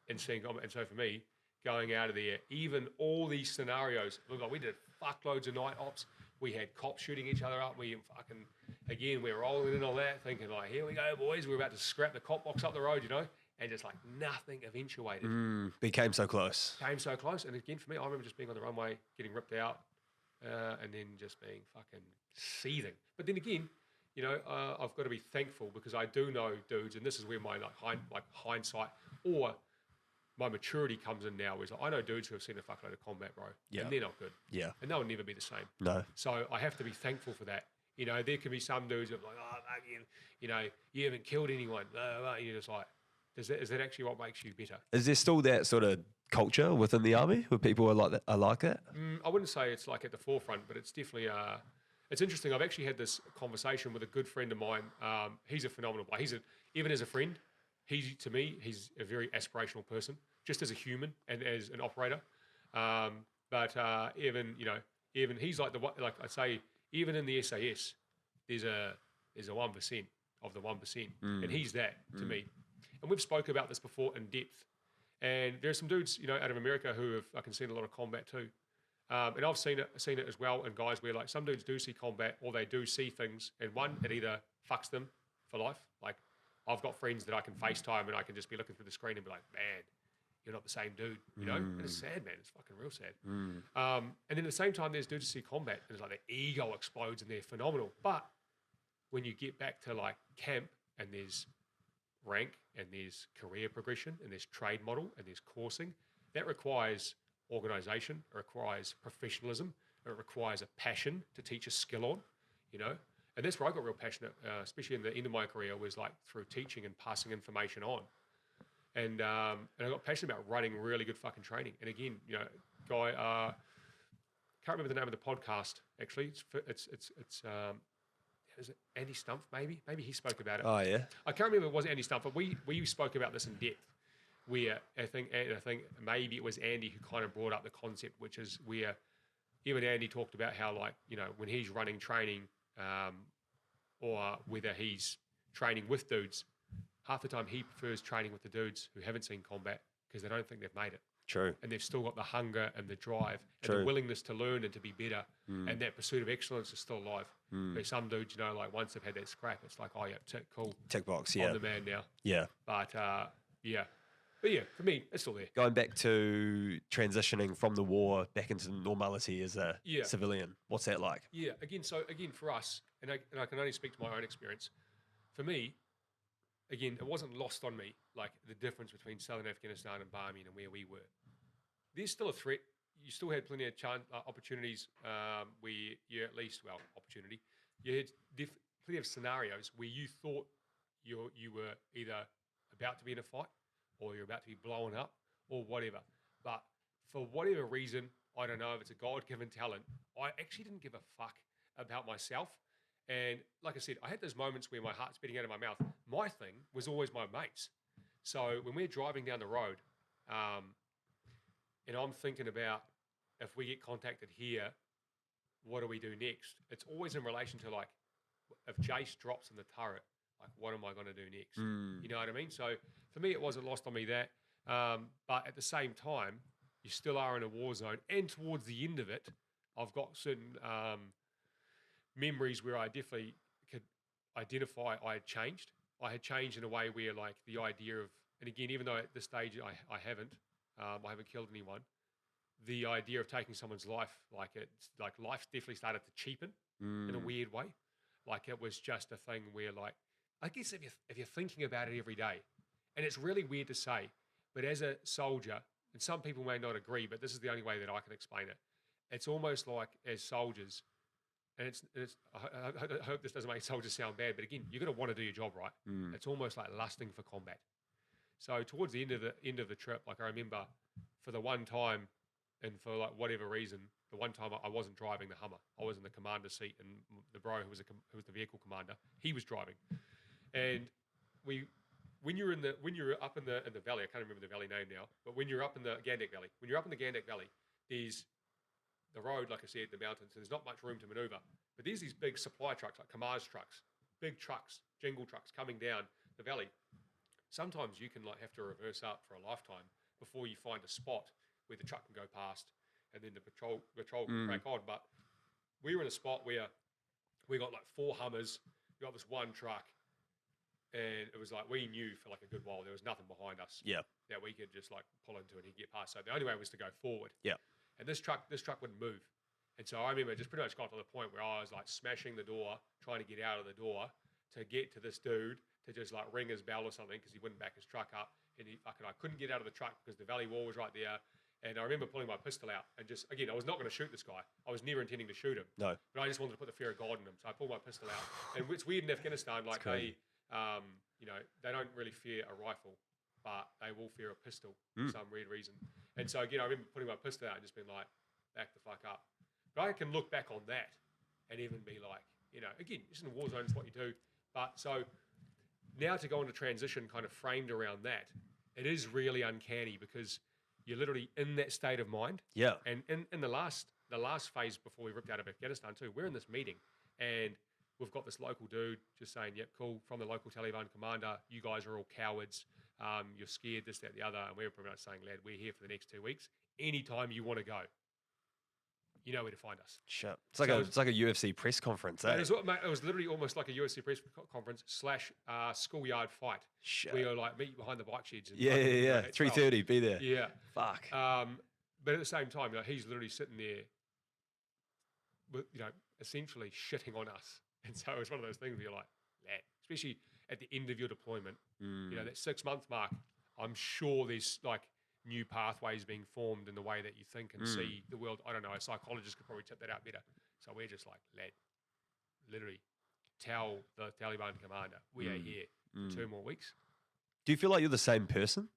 And so for me, going out of there, even all these scenarios, look, like we did fuckloads of night ops. We had cops shooting each other up. We were rolling in all that, thinking like, here we go, boys. We're about to scrap the cop box up the road, and just like nothing eventuated. Became so close. And again, for me, I remember just being on the runway, getting ripped out, and then just being fucking seething. But then again, I've got to be thankful because I do know dudes, and this is where my hindsight or my maturity comes in now. Is like, I know dudes who have seen a fuckload of combat, bro, and they're not good. Yeah, and they'll never be the same. No. So I have to be thankful for that. There can be some dudes that are like, you haven't killed anyone. And you're just like, is that actually what makes you better? Is there still that sort of culture within the army where people are like that? I wouldn't say it's like at the forefront, but it's definitely it's interesting. I've actually had this conversation with a good friend of mine. He's a phenomenal player. Even as a friend, to me, he's a very aspirational person, just as a human and as an operator. But even he's like I say, even in the SAS, there's a 1% of the 1%, and he's that to me. And we've spoken about this before in depth. And there's some dudes, out of America who have I can see a lot of combat too. And I've seen it as well in guys where like some dudes do see combat or they do see things, and one, it either fucks them for life. Like I've got friends that I can FaceTime and I can just be looking through the screen and be like, man, you're not the same dude, And it's sad, man. It's fucking real sad. And then at the same time, there's dudes who see combat and it's like their ego explodes and they're phenomenal. But when you get back to like camp and there's rank and there's career progression and there's trade model and there's coursing, that requires organisation, it requires professionalism, it requires a passion to teach a skill on, And that's where I got real passionate, especially in the end of my career, was like through teaching and passing information on. And I got passionate about running really good fucking training. And again, guy, can't remember the name of the podcast actually. It's is it Andy Stumpf? Maybe he spoke about it. Oh yeah. I can't remember if it was Andy Stumpf, but we spoke about this in depth. Where I think maybe it was Andy who kind of brought up the concept, which is where even Andy talked about how, like, you know, when he's running training, or whether he's training with dudes, half the time he prefers training with the dudes who haven't seen combat because they don't think they've made it. True. And they've still got the hunger and the drive and True. the willingness to learn and to be better. And that pursuit of excellence is still alive. There's some dudes, you know, like once they've had that scrap, it's like, oh yeah, tick, cool. Tick box, yeah. I'm the man now. Yeah. But yeah. But yeah, for me, it's still there. Going back to transitioning from the war back into normality as a civilian, what's that like? Yeah, again, for us, and I can only speak to my own experience. For me, again, it wasn't lost on me, like the difference between southern Afghanistan and Barmy and where we were. There's still a threat. You still had plenty of opportunities where you at least, opportunity. You had plenty of scenarios where you thought you were either about to be in a fight or you're about to be blown up or whatever. But for whatever reason, I don't know if it's a God-given talent, I actually didn't give a fuck about myself. And like I said, I had those moments where my heart's beating out of my mouth. My thing was always my mates. So when we're driving down the road, and I'm thinking about if we get contacted here, what do we do next? It's always in relation to, like, if Jace drops in the turret, like, what am I going to do next? You know what I mean? So for me, it wasn't lost on me that. But at the same time, you still are in a war zone. And towards the end of it, I've got certain memories where I definitely could identify I had changed. I had changed in a way where, like, the idea of, and again, even though at this stage I haven't killed anyone, the idea of taking someone's life, like, it's like life definitely started to cheapen in a weird way. Like, it was just a thing where, like, I guess if you're thinking about it every day, and it's really weird to say, but as a soldier, and some people may not agree, but this is the only way that I can explain it. It's almost like as soldiers, and I hope this doesn't make soldiers sound bad, but again, you've got to want to do your job right. It's almost like lusting for combat. So towards the end of the trip, like, I remember for the one time, and for, like, whatever reason, the one time I wasn't driving the Hummer, I was in the commander seat, and the bro who was the vehicle commander, he was driving, and when you're up in the valley, I can't remember the valley name now, but when you're up in the Gandak Valley, there's the road, like I said, the mountains, so there's not much room to maneuver. But there's these big supply trucks, like Kamaz trucks, big trucks, jingle trucks coming down the valley. Sometimes you can, like, have to reverse up for a lifetime before you find a spot where the truck can go past, and then the patrol can crack on. But we were in a spot where we got, like, 4 Hummers, we got this one truck, and it was like we knew for, like, a good while there was nothing behind us that we could just, like, pull into and he'd get past. So the only way was to go forward. Yeah. And this truck wouldn't move. And so I remember it just pretty much got to the point where I was, like, smashing the door, trying to get out of the door to get to this dude to just, like, ring his bell or something because he wouldn't back his truck up. And I couldn't get out of the truck because the valley wall was right there. And I remember pulling my pistol out and just, again, I was not going to shoot this guy. I was never intending to shoot him. No. But I just wanted to put the fear of God in him. So I pulled my pistol out. And it's weird in Afghanistan, like, they, you know, they don't really fear a rifle, but they will fear a pistol for some weird reason. And so, again, I remember putting my pistol out and just being like, back the fuck up. But I can look back on that and even be like, you know, again, just in a war zone, it's what you do. But so now to go into transition kind of framed around that, it is really uncanny because you're literally in that state of mind. Yeah. And in the last phase before we ripped out of Afghanistan too, we're in this meeting and we've got this local dude just saying, yep, cool, from the local Taliban commander, you guys are all cowards. You're scared, this, that, the other. And we were pretty much saying, lad, we're here for the next 2 weeks. Anytime you want to go, you know where to find us. Sure. It's like a UFC press conference, eh? It was literally almost like a UFC press conference / schoolyard fight. Shit. We were, like, meet behind the bike sheds. And, yeah. 3:30, be there. Yeah. Fuck. But at the same time, you know, he's literally sitting there, with, you know, essentially shitting on us. And so it's one of those things where you're like, lad, especially at the end of your deployment, you know, that 6-month mark, I'm sure there's, like, new pathways being formed in the way that you think and see the world. I don't know, a psychologist could probably tip that out better. So we're just like, lad, literally tell the Taliban commander, we are here for 2 more weeks. Do you feel like you're the same person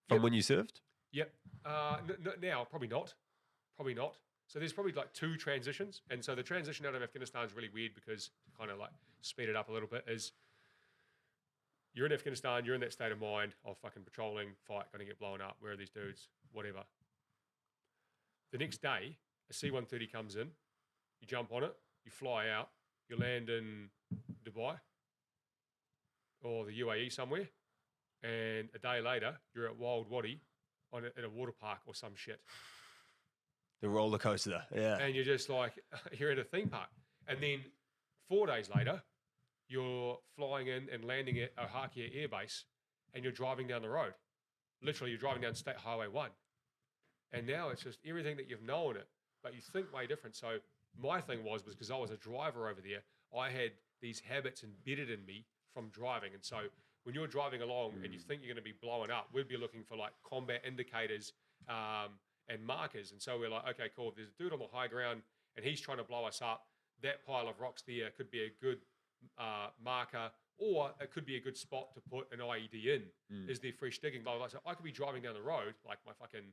from when you served? Yep. Now, probably not. So there's probably like 2 transitions. And so the transition out of Afghanistan is really weird because to kind of like speed it up a little bit is you're in Afghanistan, you're in that state of mind of fucking patrolling, fight, going to get blown up, where are these dudes, whatever. The next day, a C-130 comes in, you jump on it, you fly out, you land in Dubai or the UAE somewhere, and a day later, you're at Wild Wadi in a water park or some shit. The roller coaster, yeah. And you're just like, you're at a theme park. And then 4 days later, you're flying in and landing at Ohakia Air Base, and you're driving down the road. Literally, you're driving down State Highway 1. And now it's just everything that you've known it, but you think way different. So my thing was because I was a driver over there, I had these habits embedded in me from driving. And so when you're driving along and you think you're going to be blowing up, we'd be looking for like combat indicators and markers. And so we're like, okay, cool. If there's a dude on the high ground and he's trying to blow us up, that pile of rocks there could be a good marker, or it could be a good spot to put an IED in. Is there fresh digging? Blah, blah, blah. So I could be driving down the road, like my fucking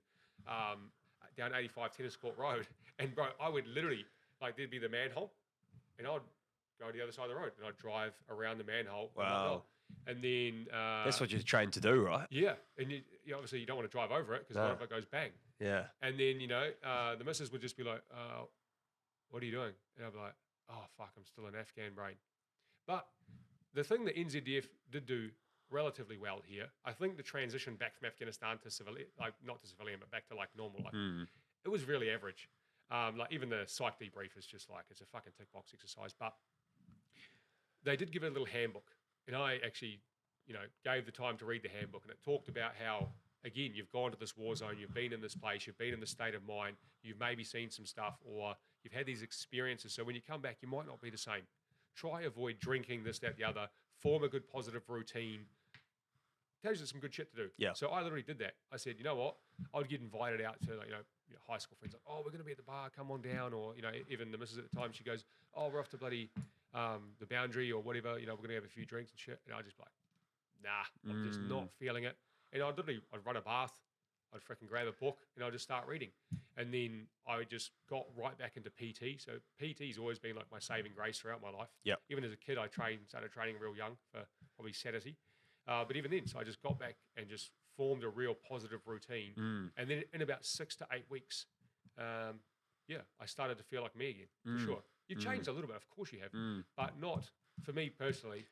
down 85 tennis court road, and bro, I would literally, like, there'd be the manhole, and I'd go to the other side of the road, and I'd drive around the manhole. Wow. And then That's what you're trained to do, right? Yeah, and you obviously you don't want to drive over it because what if it goes bang? Yeah. And then the missus would just be like, "What are you doing?" And I'd be like, "Oh fuck, I'm still in Afghan brain." But the thing that NZDF did do relatively well here, I think the transition back from Afghanistan to civilian, like not to civilian, but back to like normal life, it was really average. Like even the psych debrief is just like, it's a fucking tick box exercise. But they did give it a little handbook, and I actually, gave the time to read the handbook, and it talked about how, again, you've gone to this war zone, you've been in this place, you've been in this state of mind, you've maybe seen some stuff, or you've had these experiences. So when you come back, you might not be the same. Try avoid drinking, this, that, the other. Form a good positive routine. Tells you some good shit to do. Yeah. So I literally did that. I said, you know what? I would get invited out to high school friends. Like, oh, we're going to be at the bar. Come on down. Or even the missus at the time, she goes, oh, we're off to bloody the Boundary or whatever. We're going to have a few drinks and shit. And I just be like, nah, I'm just not feeling it. And I'd run a bath. I'd freaking grab a book and I'd just start reading. And then I just got right back into PT. So PT's always been like my saving grace throughout my life. Yep. Even as a kid, I started training real young for probably Saturday. But even then, so I just got back and just formed a real positive routine. And then in about 6 to 8 weeks, I started to feel like me again, for sure. You've changed a little bit, of course you have, but not, for me personally,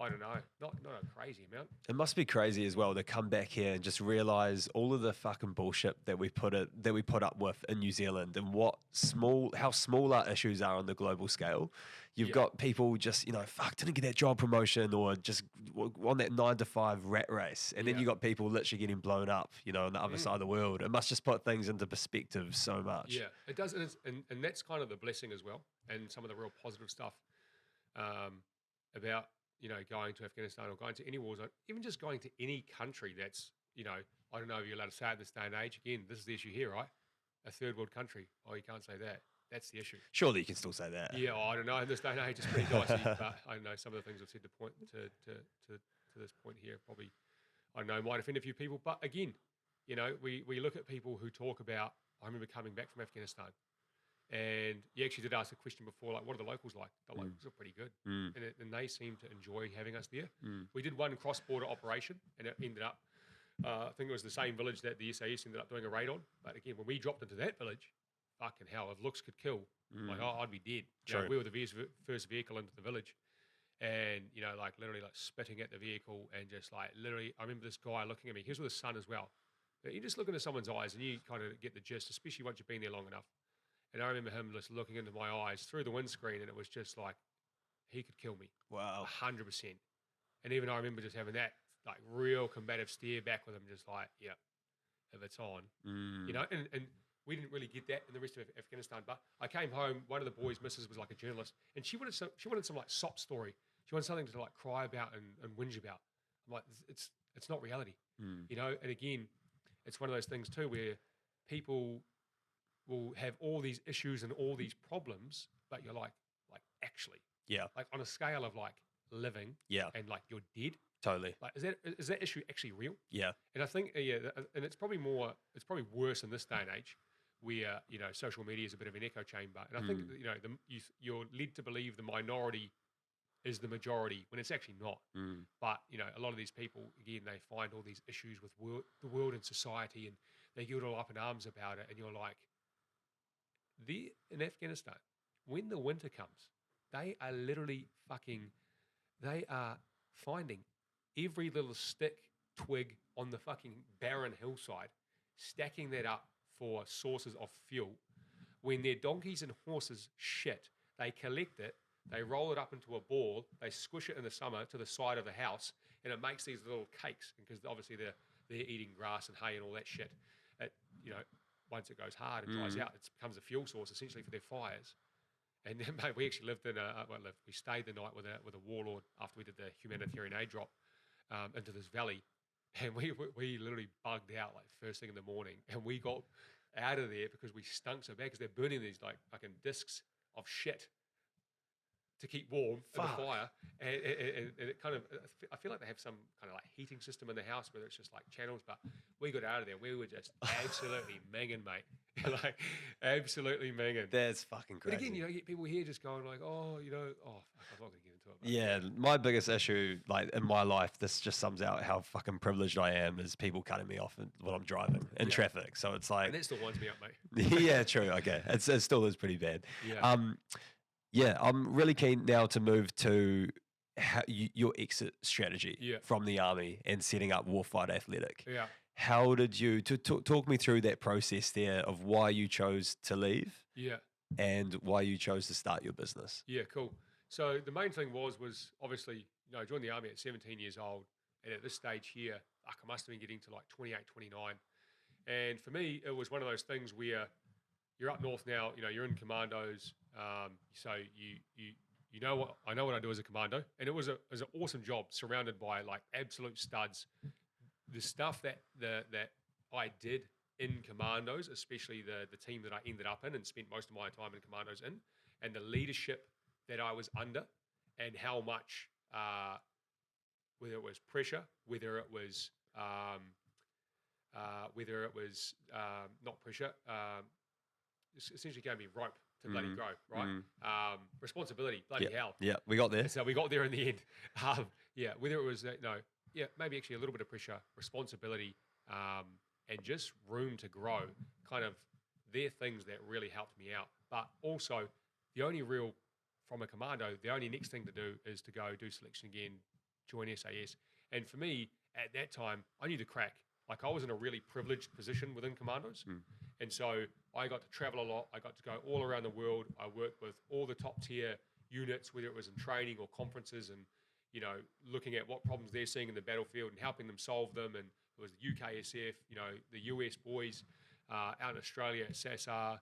I don't know, not a crazy amount. It must be crazy as well to come back here and just realize all of the fucking bullshit that we put up with in New Zealand, and how small our issues are on the global scale. You've got people just, didn't get that job promotion, or just on that 9 to 5 rat race. And then you got people literally getting blown up, on the other side of the world. It must just put things into perspective so much. Yeah, it does. And that's kind of the blessing as well. And some of the real positive stuff about, going to Afghanistan or going to any war zone, even just going to any country that's, I don't know if you're allowed to say it in this day and age. Again, this is the issue here, right? A third world country. Oh, you can't say that. That's the issue. Surely you can still say that. Yeah, I don't know. In this day and age, it's pretty dicey. But I know some of the things I've said to point to this point here probably, I don't know, might offend a few people. But again, we look at people who talk about, I remember coming back from Afghanistan, and you actually did ask a question before, like, what are the locals like? The locals are pretty good. And they seem to enjoy having us there. We did one cross-border operation, and it ended up, I think it was the same village that the SAS ended up doing a raid on. But again, when we dropped into that village, fucking hell, if looks could kill, like, I'd be dead. We were the first vehicle into the village, and, literally, spitting at the vehicle, and just, literally, I remember this guy looking at me. He was with his son as well. But you just look into someone's eyes, and you kind of get the gist, especially once you've been there long enough. And I remember him just looking into my eyes through the windscreen, and it was just like, he could kill me. Wow. 100%. And even I remember just having that, real combative stare back with him, just like, yeah, if it's on. And we didn't really get that in the rest of Afghanistan. But I came home, one of the boys' missus was a journalist, and she wanted some sob story. She wanted something to cry about and whinge about. I'm like, it's not reality. And again, it's one of those things too where people will have all these issues and all these problems, but you're like actually, on a scale of living, and you're dead. Totally. Is that issue actually real? Yeah. And I think and it's probably worse in this day and age, where, social media is a bit of an echo chamber. And I think, you're led to believe the minority is the majority when it's actually not. But, a lot of these people, again, they find all these issues with the world and society, and they get all up in arms about it. And you're like, in Afghanistan, when the winter comes, they are literally they are finding every little stick, twig on the fucking barren hillside, stacking that up for sources of fuel. When their donkeys and horses shit, they collect it, they roll it up into a ball, they squish it in the summer to the side of the house, and it makes these little cakes, because obviously they're eating grass and hay and all that shit. Once it goes hard and dries out, it becomes a fuel source essentially for their fires. And then, mate, we actually lived we stayed the night with a warlord after we did the humanitarian aid drop into this valley. And we literally bugged out like first thing in the morning, and we got out of there because we stunk so bad, because they're burning these like fucking discs of shit to keep warm in the fire, and it kind of, I feel like they have some kind of like heating system in the house, whether it's just like channels, but we got out of there, we were just absolutely minging, mate. Like absolutely minging. That's fucking crazy. But again, you get people here just going like, fuck, I'm not gonna get into it. Yeah, my biggest issue, like in my life, this just sums out how fucking privileged I am, is people cutting me off when I'm driving in traffic. So it's like, and that still winds me up, mate. Yeah, true. Okay, it still is pretty bad. Yeah. Yeah, I'm really keen now to move to your exit strategy from the army and setting up Warfighter Athletic. Yeah. How did you talk me through that process there of why you chose to leave? Yeah. And why you chose to start your business? Yeah, cool. So the main thing was obviously, I joined the army at 17 years old, and at this stage here, I must have been getting to like 28, 29. And for me, it was one of those things where you're up north now, you're in commandos. So you know what, I know what I do as a commando, and it was an awesome job, surrounded by like absolute studs. The stuff that I did in commandos, especially the team that I ended up in and spent most of my time in commandos in, and the leadership that I was under, and how much, whether it was pressure, whether it was not pressure, essentially gave me rope to bloody grow, right? Responsibility, bloody hell. Yeah, we got there. So we got there in the end. Whether it was, maybe actually a little bit of pressure, responsibility, and just room to grow, kind of, they're things that really helped me out. But also, from a commando, the only next thing to do is to go do selection again, join SAS. And for me, at that time, I knew the crack. Like, I was in a really privileged position within commandos. And so I got to travel a lot. I got to go all around the world. I worked with all the top tier units, whether it was in training or conferences, and, looking at what problems they're seeing in the battlefield and helping them solve them. And it was the UKSF, the US boys out in Australia at SASR.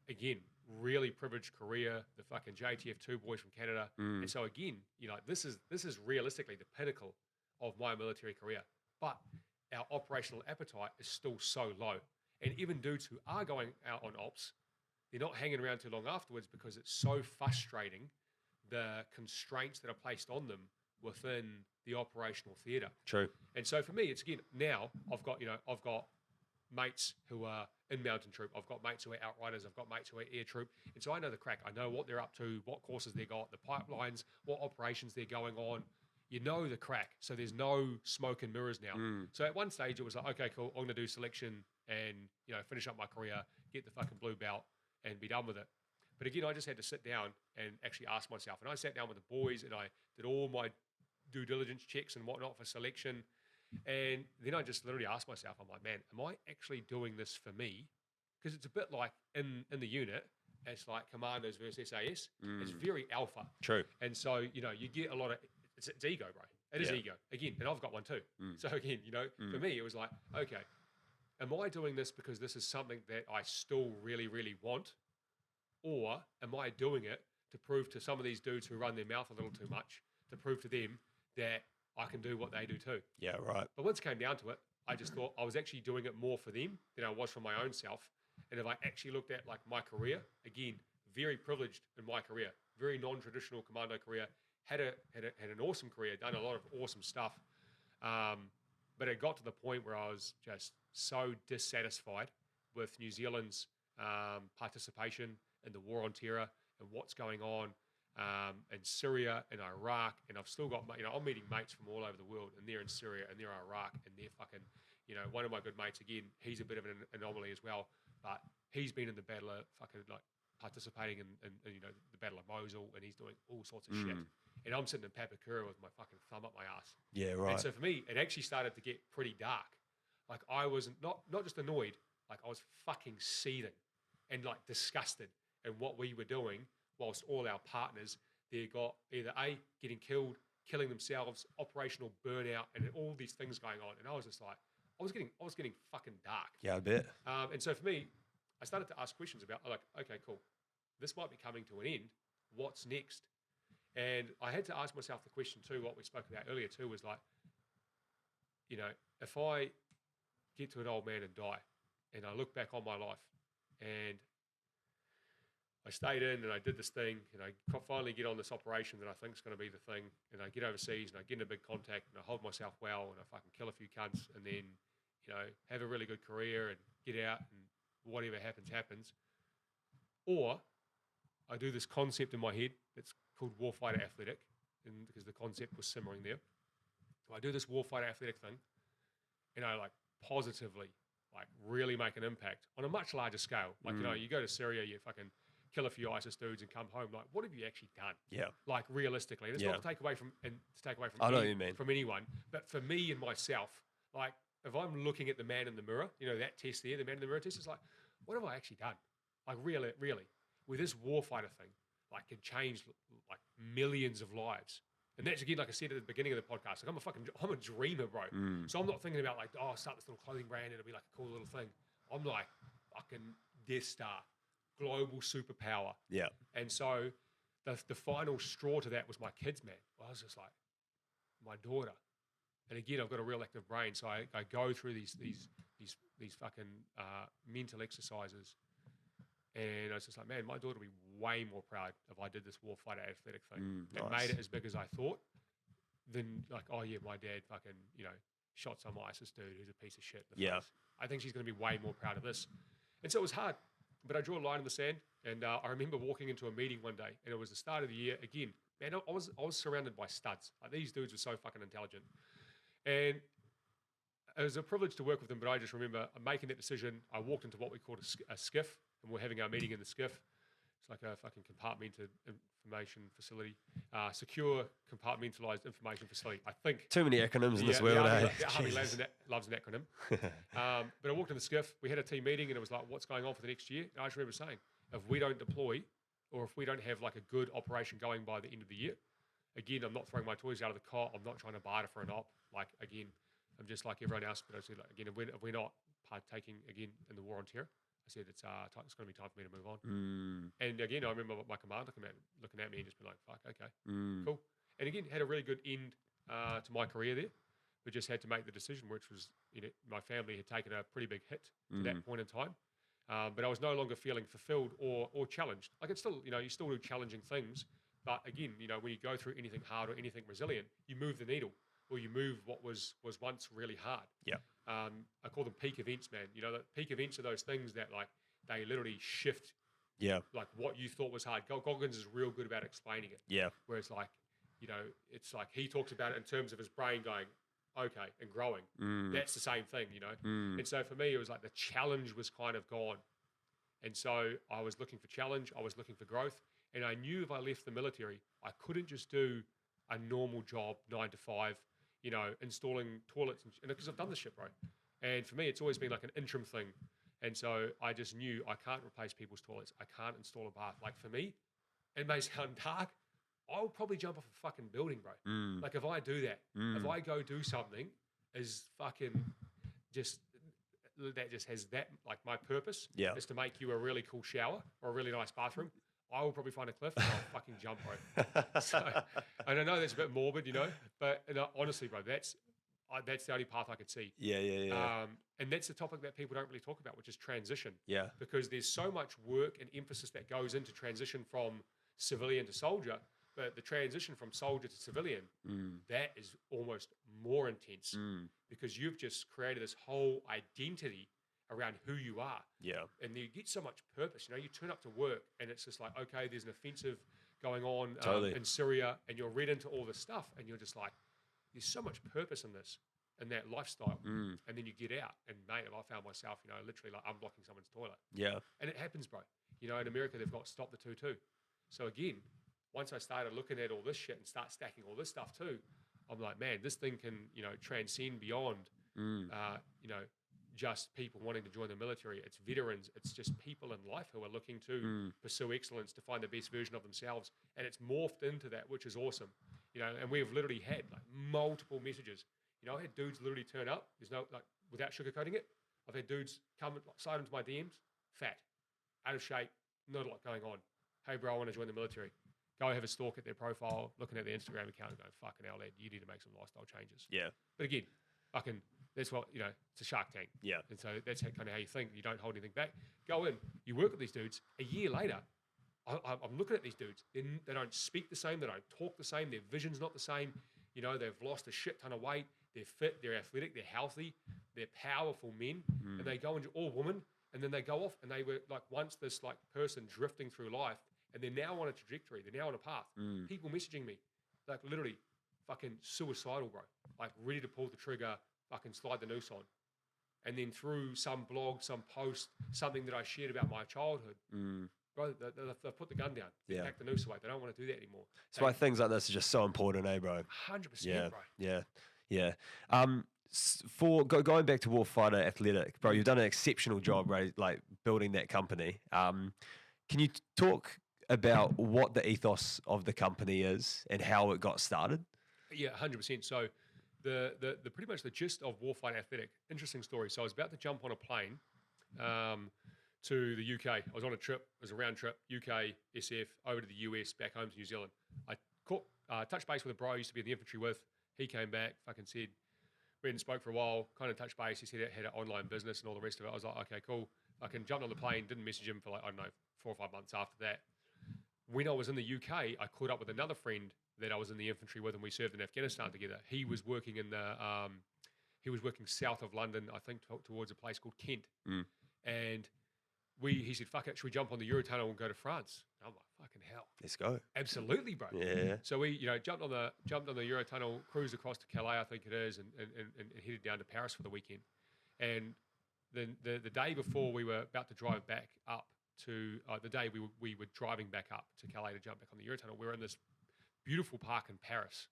Again, really privileged career, the fucking JTF2 boys from Canada. And so again, this is realistically the pinnacle of my military career. But our operational appetite is still so low. And even dudes who are going out on ops, they're not hanging around too long afterwards, because it's so frustrating, the constraints that are placed on them within the operational theatre. True. And so for me, it's, again, now I've got mates who are in mountain troop. I've got mates who are outriders. I've got mates who are air troop. And so I know the crack. I know what they're up to, what courses they got, the pipelines, what operations they're going on. You know the crack. So there's no smoke and mirrors now. So at one stage it was like, okay, cool, I'm going to do selection and, finish up my career, get the fucking blue belt and be done with it. But again, I just had to sit down and actually ask myself. And I sat down with the boys and I did all my due diligence checks and whatnot for selection. And then I just literally asked myself, I'm like, man, am I actually doing this for me? Because it's a bit like in the unit, it's like commandos versus SAS. It's very alpha. True. And so, you get a lot of, it's ego, bro. It is ego. Again, and I've got one too. So again, for me, it was like, okay, am I doing this because this is something that I still really, really want? Or am I doing it to prove to some of these dudes who run their mouth a little too much, to prove to them that I can do what they do too? Yeah, right. But once it came down to it, I just thought I was actually doing it more for them than I was for my own self. And if I actually looked at like my career, again, very privileged in my career, very non-traditional commando career, had an awesome career, done a lot of awesome stuff. But it got to the point where I was just so dissatisfied with New Zealand's participation in the war on terror and what's going on in Syria and Iraq, and I've still got, I'm meeting mates from all over the world, and they're in Syria and they're in Iraq, and they're fucking, one of my good mates, again, he's a bit of an anomaly as well, but he's been in the battle of fucking like participating in the Battle of Mosul, and he's doing all sorts of shit. And I'm sitting in Papakura with my fucking thumb up my ass. Yeah, right. And so for me, it actually started to get pretty dark. Like I was not just annoyed, like I was fucking seething and like disgusted at what we were doing, whilst all our partners, they got either getting killed, killing themselves, operational burnout, and all these things going on. And I was just like, I was getting fucking dark. Yeah, I bet. And so for me, I started to ask questions about, like, okay, cool, this might be coming to an end. What's next? And I had to ask myself the question too, what we spoke about earlier too, was like, if I get to an old man and die, and I look back on my life, and I stayed in and I did this thing, and I finally get on this operation that I think is going to be the thing, and I get overseas and I get in a big contact and I hold myself well and I fucking kill a few cunts, and then, have a really good career and get out and whatever happens, happens. Or I do this concept in my head that's called Warfighter Athletic, and because the concept was simmering there. So I do this Warfighter Athletic thing, and I like positively, like really make an impact on a much larger scale. Like, you go to Syria, you fucking kill a few ISIS dudes and come home. Like, what have you actually done? Yeah. Like realistically, and it's not to take away from I know what you mean. from anyone, but for me and myself, like if I'm looking at the man in the mirror, that test there, the man in the mirror test, is like, what have I actually done? Like really, with this warfighter thing, like can change like millions of lives. And that's again, like I said at the beginning of the podcast, like I'm a dreamer, bro. So I'm not thinking about like, I'll start this little clothing brand, it'll be like a cool little thing. I'm like fucking Death Star, global superpower. Yeah. And so the final straw to that was my kids, man. I was just like, my daughter. And again, I've got a real active brain, so I go through these fucking mental exercises. And I was just like, man, my daughter would be way more proud if I did this Warfighter Athletic thing. It made it as big as I thought. Than like, oh yeah, my dad fucking, shot some ISIS dude who's a piece of shit in the face. I think she's going to be way more proud of this. And so it was hard, but I drew a line in the sand. And I remember walking into a meeting one day, and it was the start of the year. Again, man, I was surrounded by studs. Like, these dudes were so fucking intelligent. And it was a privilege to work with them, but I just remember making that decision. I walked into what we called a skiff, and we're having our meeting in the skiff. It's like a fucking compartmented information facility, secure compartmentalized information facility. I think too many acronyms in this world. The Army loves an acronym. But I walked in the skiff. We had a team meeting, and it was like, "What's going on for the next year?" And I just remember saying, "If we don't deploy, or if we don't have like a good operation going by the end of the year, again, I'm not throwing my toys out of the cot. I'm not trying to barter for an op. Like again, I'm just like everyone else." But I said, like, again, if we're not partaking again in the war on terror, I said, it's going to be time for me to move on. And again, I remember my commander looking at me and just being like, fuck, okay, cool. And again, had a really good end to my career there. We just had to make the decision, which was, my family had taken a pretty big hit to that point in time. But I was no longer feeling fulfilled or challenged. Like it's still, you still do challenging things. But again, when you go through anything hard or anything resilient, you move the needle, or you move what was once really hard. Yeah. I call them peak events, man. The peak events are those things that like they literally shift. Yeah. Like what you thought was hard. Goggins is real good about explaining it. Yeah. Whereas like, it's like he talks about it in terms of his brain going, okay, and growing. That's the same thing, And so for me, it was like the challenge was kind of gone. And so I was looking for challenge. I was looking for growth. And I knew if I left the military, I couldn't just do a normal job, 9 to 5, installing toilets. And because I've done this shit, bro. And for me, it's always been like an interim thing. And so I just knew I can't replace people's toilets. I can't install a bath. Like for me, it may sound dark, I'll probably jump off a fucking building, bro. Like if I do that, if I go do something is fucking just, that just has that, like my purpose is to make you a really cool shower or a really nice bathroom. I will probably find a cliff and I'll fucking jump, bro. So, and I know that's a bit morbid, but honestly, bro, that's the only path I could see. Yeah. And that's the topic that people don't really talk about, which is transition. Yeah. Because there's so much work and emphasis that goes into transition from civilian to soldier, but the transition from soldier to civilian, that is almost more intense because you've just created this whole identity around who you are. Yeah. And you get so much purpose. You know, you turn up to work and it's just like, okay, there's an offensive going on in Syria, and you're read into all this stuff, and you're just like, there's so much purpose in this, in that lifestyle. And then you get out, and mate, I found myself, you know, literally like unblocking someone's toilet. Yeah. And it happens, bro. You know, in America, they've got Stop the 2-2. So again, once I started looking at all this shit and start stacking all this stuff too, I'm like, man, this thing can, you know, transcend beyond, you know, just people wanting to join the military. It's veterans. It's just people in life who are looking to pursue excellence, to find the best version of themselves. And it's morphed into that, which is awesome. You know, and we've literally had like multiple messages. You know, I had dudes literally turn up. There's no, like, without sugarcoating it. I've had dudes come and slide into my DMs, fat, out of shape, not a lot going on. Hey, bro, I want to join the military. Go have a stalk at their profile, looking at their Instagram account and going, fucking hell, lad, you need to make some lifestyle changes. Yeah. But again, that's what, you know, it's a Shark Tank. Yeah. And so that's kind of how you think. You don't hold anything back. Go in, you work with these dudes. A year later, I'm looking at these dudes. They don't speak the same. They don't talk the same. Their vision's not the same. You know, they've lost a shit ton of weight. They're fit. They're athletic. They're healthy. They're powerful men. And they go into all women. And then they go off, and they were like once this like person drifting through life, and they're now on a trajectory. They're now on a path. People messaging me, like literally fucking suicidal, bro. Like ready to pull the trigger, fucking slide the noose on. And then through some blog, some post, something that I shared about my childhood, bro, they've put the gun down. They pack the noose away. They don't want to do that anymore. That's why things like this are just so important, bro? 100%, bro. Yeah. For going back to Warfighter Athletic, bro, you've done an exceptional job, right? Like building that company. Can you talk about what the ethos of the company is and how it got started? Yeah, 100%. So the pretty much the gist of Warfighter Athletic, interesting story. So I was about to jump on a plane to the UK. I was on a trip. It was a round trip, UK, SF, over to the US, back home to New Zealand. I touched base with a bro I used to be in the infantry with. He came back, fucking said, we hadn't spoke for a while, kind of touched base. He said he had an online business and all the rest of it. I was like, okay, cool. I can jump on the plane, didn't message him for like, I don't know, 4 or 5 months after that. When I was in the UK, I caught up with another friend that I was in the infantry with, and we served in Afghanistan together. He was working in he was working south of London, I think towards a place called Kent. And he said, fuck it, should we jump on the Eurotunnel and go to France? And I'm like, fucking hell. Let's go. Absolutely, bro. Yeah. So we, you know, jumped on the Eurotunnel, cruised across to Calais, I think it is, and headed down to Paris for the weekend. And then the day before we were about to drive back up to, the day we were driving back up to Calais to jump back on the Eurotunnel, we were in this beautiful park in Paris.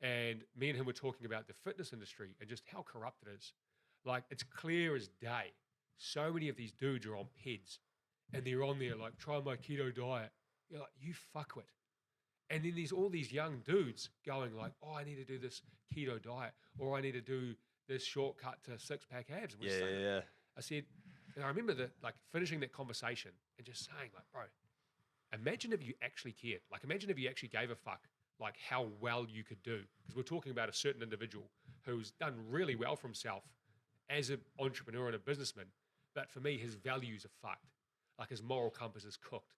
And me and him were talking about the fitness industry and just how corrupt it is. Like, it's clear as day. So many of these dudes are on PEDs, and they're on there like, try my keto diet. You're like, you fuckwit. And then there's all these young dudes going like, oh, I need to do this keto diet, or I need to do this shortcut to 6-pack abs. And Yeah. I said, and I remember like finishing that conversation and just saying like, bro, imagine if you actually cared. Like, imagine if you actually gave a fuck, like how well you could do. Because we're talking about a certain individual who's done really well for himself as an entrepreneur and a businessman. But for me, his values are fucked. Like, his moral compass is cooked.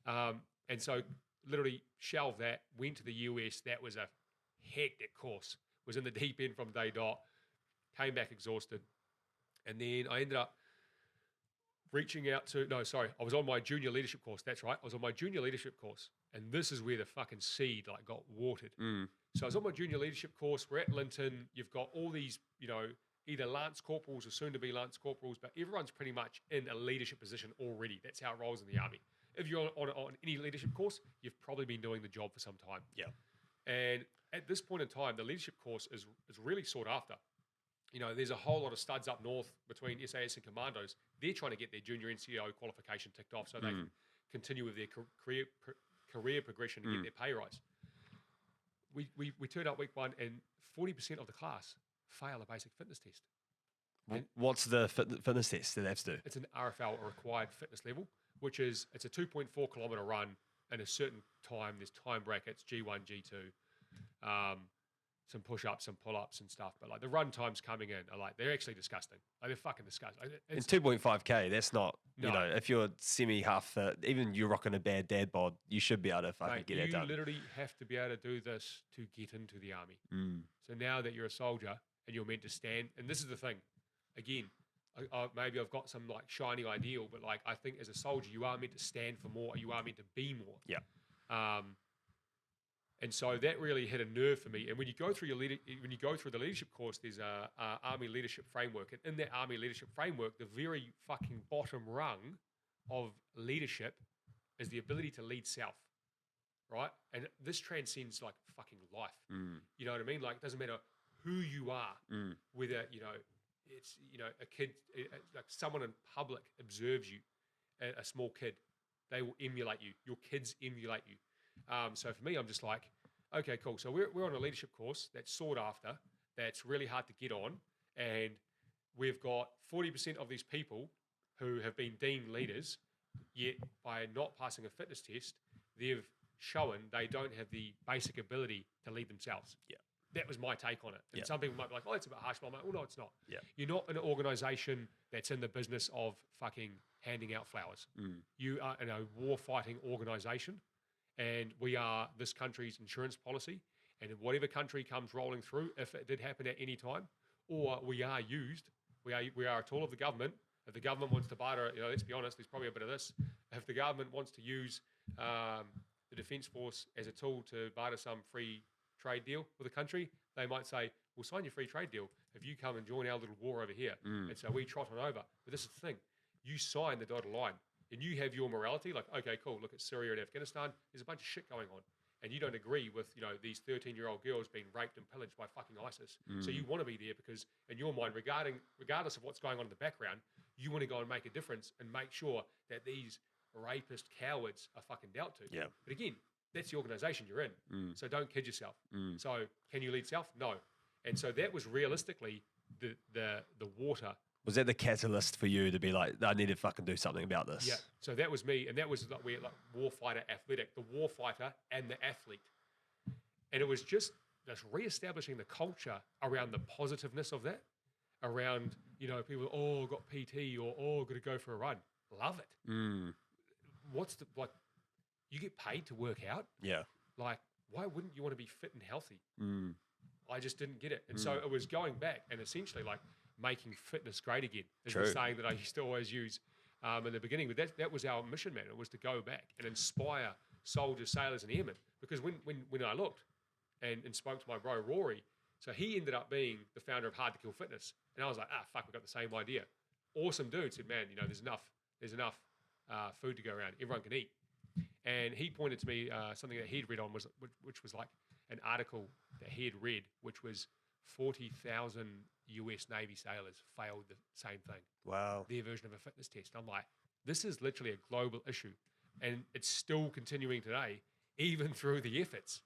And so literally shelved that, went to the US. That was a hectic course. Was in the deep end from day dot. Came back exhausted. And then I ended up reaching out to, I was on my junior leadership course. That's right. I was on my junior leadership course. And this is where the fucking seed like got watered. So I was on my junior leadership course. We're at Linton. You've got all these, you know, either lance corporals or soon to be lance corporals, but everyone's pretty much in a leadership position already. That's how it rolls in the army. If you're on any leadership course, you've probably been doing the job for some time. Yeah. And at this point in time, the leadership course is really sought after. You know, there's a whole lot of studs up north between SAS and Commandos. They're trying to get their junior NCO qualification ticked off so they can continue with their career progression and get their pay rise. We turned up week 1 and 40% of the class fail a basic fitness test. What's the fitness test that they have to do? It's an RFL, a required fitness level, which is, it's a 2.4 kilometer run in a certain time. There's time brackets, G1, G2, some push-ups, some pull-ups and stuff. But like the run times coming in are like, they're actually disgusting. Like, they're fucking disgusting. In 2.5K, that's not, you know, if you're semi-half fit, even you're rocking a bad dad bod, you should be able to fucking get it done. You literally have to be able to do this to get into the army. So now that you're a soldier and you're meant to stand, and this is the thing, again, maybe I've got some like shiny ideal, but like I think as a soldier, you are meant to stand for more. You are meant to be more. Yeah. And so that really hit a nerve for me. And when you go through the leadership course, there's a Army leadership framework, and in that Army leadership framework, the very fucking bottom rung of leadership is the ability to lead self, right? And this transcends like fucking life. You know what I mean? Like, it doesn't matter who you are, whether it's a kid, like someone in public observes you, a small kid, they will emulate you. Your kids emulate you. So for me, I'm just like, okay, cool. So we're on a leadership course that's sought after, that's really hard to get on, and we've got 40% of these people who have been deemed leaders, yet by not passing a fitness test, they've shown they don't have the basic ability to lead themselves. Yeah. That was my take on it. And some people might be like, oh, it's a bit harsh. But I'm like, well, no, it's not. Yeah. You're not an organization that's in the business of fucking handing out flowers. You are in a war-fighting organization, and we are this country's insurance policy. And in whatever country comes rolling through, if it did happen at any time, or we are used, we are a tool of the government. If the government wants to barter, let's be honest, there's probably a bit of this. If the government wants to use the Defence Force as a tool to barter some free trade deal with a country, they might say, we'll sign your free trade deal if you come and join our little war over here. And so we trot on over. But this is the thing. You sign the dotted line and you have your morality, like, okay, cool, look at Syria and Afghanistan, there's a bunch of shit going on. And you don't agree with, these 13-year-old girls being raped and pillaged by fucking ISIS. So you want to be there because, in your mind, regardless of what's going on in the background, you want to go and make a difference and make sure that these rapist cowards are fucking dealt to. Yeah. But again, that's the organization you're in. So don't kid yourself. So can you lead self? No. And so that was realistically the water. Was that the catalyst for you to be like, I need to fucking do something about this? Yeah. So that was me. And that was like Warfighter Athletic, the warfighter and the athlete. And it was just reestablishing the culture around the positiveness of that, around, people, oh, got PT or, oh, got to go for a run. Love it. What's you get paid to work out? Yeah. Like, why wouldn't you want to be fit and healthy? I just didn't get it. And so it was going back and essentially like making fitness great again is the saying that I used to always use in the beginning. But that was our mission, man. It was to go back and inspire soldiers, sailors and airmen. Because when I looked and spoke to my bro, Rory, so he ended up being the founder of Hard to Kill Fitness. And I was like, fuck, we've got the same idea. Awesome dude. Said, man, there's enough food to go around. Everyone can eat. And he pointed to me something that he'd read on, which was like an article that he had read, which was 40,000 US Navy sailors failed the same thing. Wow. Their version of a fitness test. I'm like, this is literally a global issue. And it's still continuing today, even through the efforts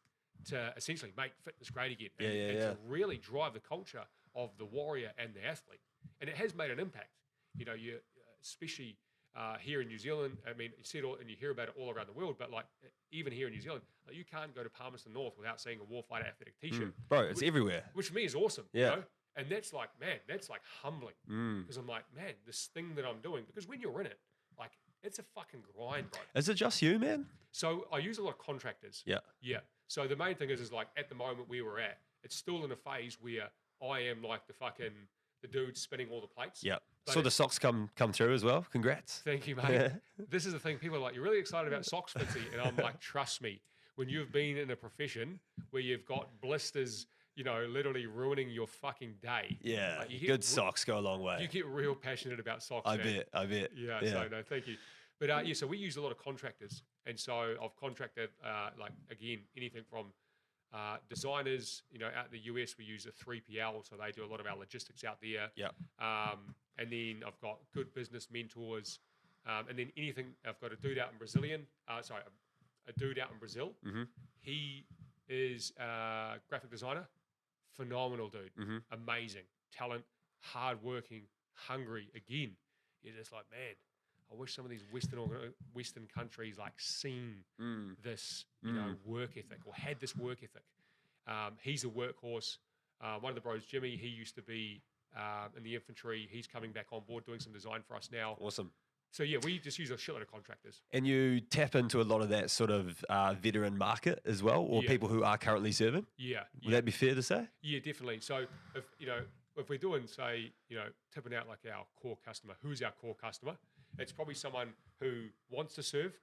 to essentially make fitness great again. And to really drive the culture of the warrior and the athlete. And it has made an impact. You especially here in New Zealand, I mean, you see it all, and you hear about it all around the world, but like even here in New Zealand, like, you can't go to Palmerston North without seeing a Warfighter Athletic t-shirt. Bro, it's everywhere. Which for me is awesome. Yeah. And that's like, man, that's like humbling. Because I'm like, man, this thing that I'm doing, because when you're in it, like, it's a fucking grind, bro. Is it just you, man? So I use a lot of contractors. Yeah. Yeah. So the main thing is like at the moment we were at, it's still in a phase where I am like the dude spinning all the plates. Yeah. But Saw the socks come through as well. Congrats. Thank you, mate. This is the thing. People are like, you're really excited about socks, Fitzy. And I'm like, trust me, when you've been in a profession where you've got blisters, literally ruining your fucking day. Yeah. Like, Good socks go a long way. You get real passionate about socks. I bet. Yeah. So no, thank you. But so we use a lot of contractors. And so I've contracted, again, anything from designers, out in the US, we use a 3PL. So they do a lot of our logistics out there. Yeah. And then I've got good business mentors. And then anything, I've got a dude out in a dude out in Brazil. He is a graphic designer. Phenomenal dude. Amazing. Talent, hardworking, hungry. Again, you're just like, man, I wish some of these Western countries like seen this, work ethic or had this work ethic. He's a workhorse. One of the bros, Jimmy, he used to be in the infantry. He's coming back on board doing some design for us now. Awesome. So yeah, we just use a shitload of contractors. And you tap into a lot of that sort of veteran market as well, or people who are currently serving? Yeah. Would that be fair to say? Yeah, definitely. So if if we're doing, say, tipping out like our core customer, who's our core customer? It's probably someone who wants to serve,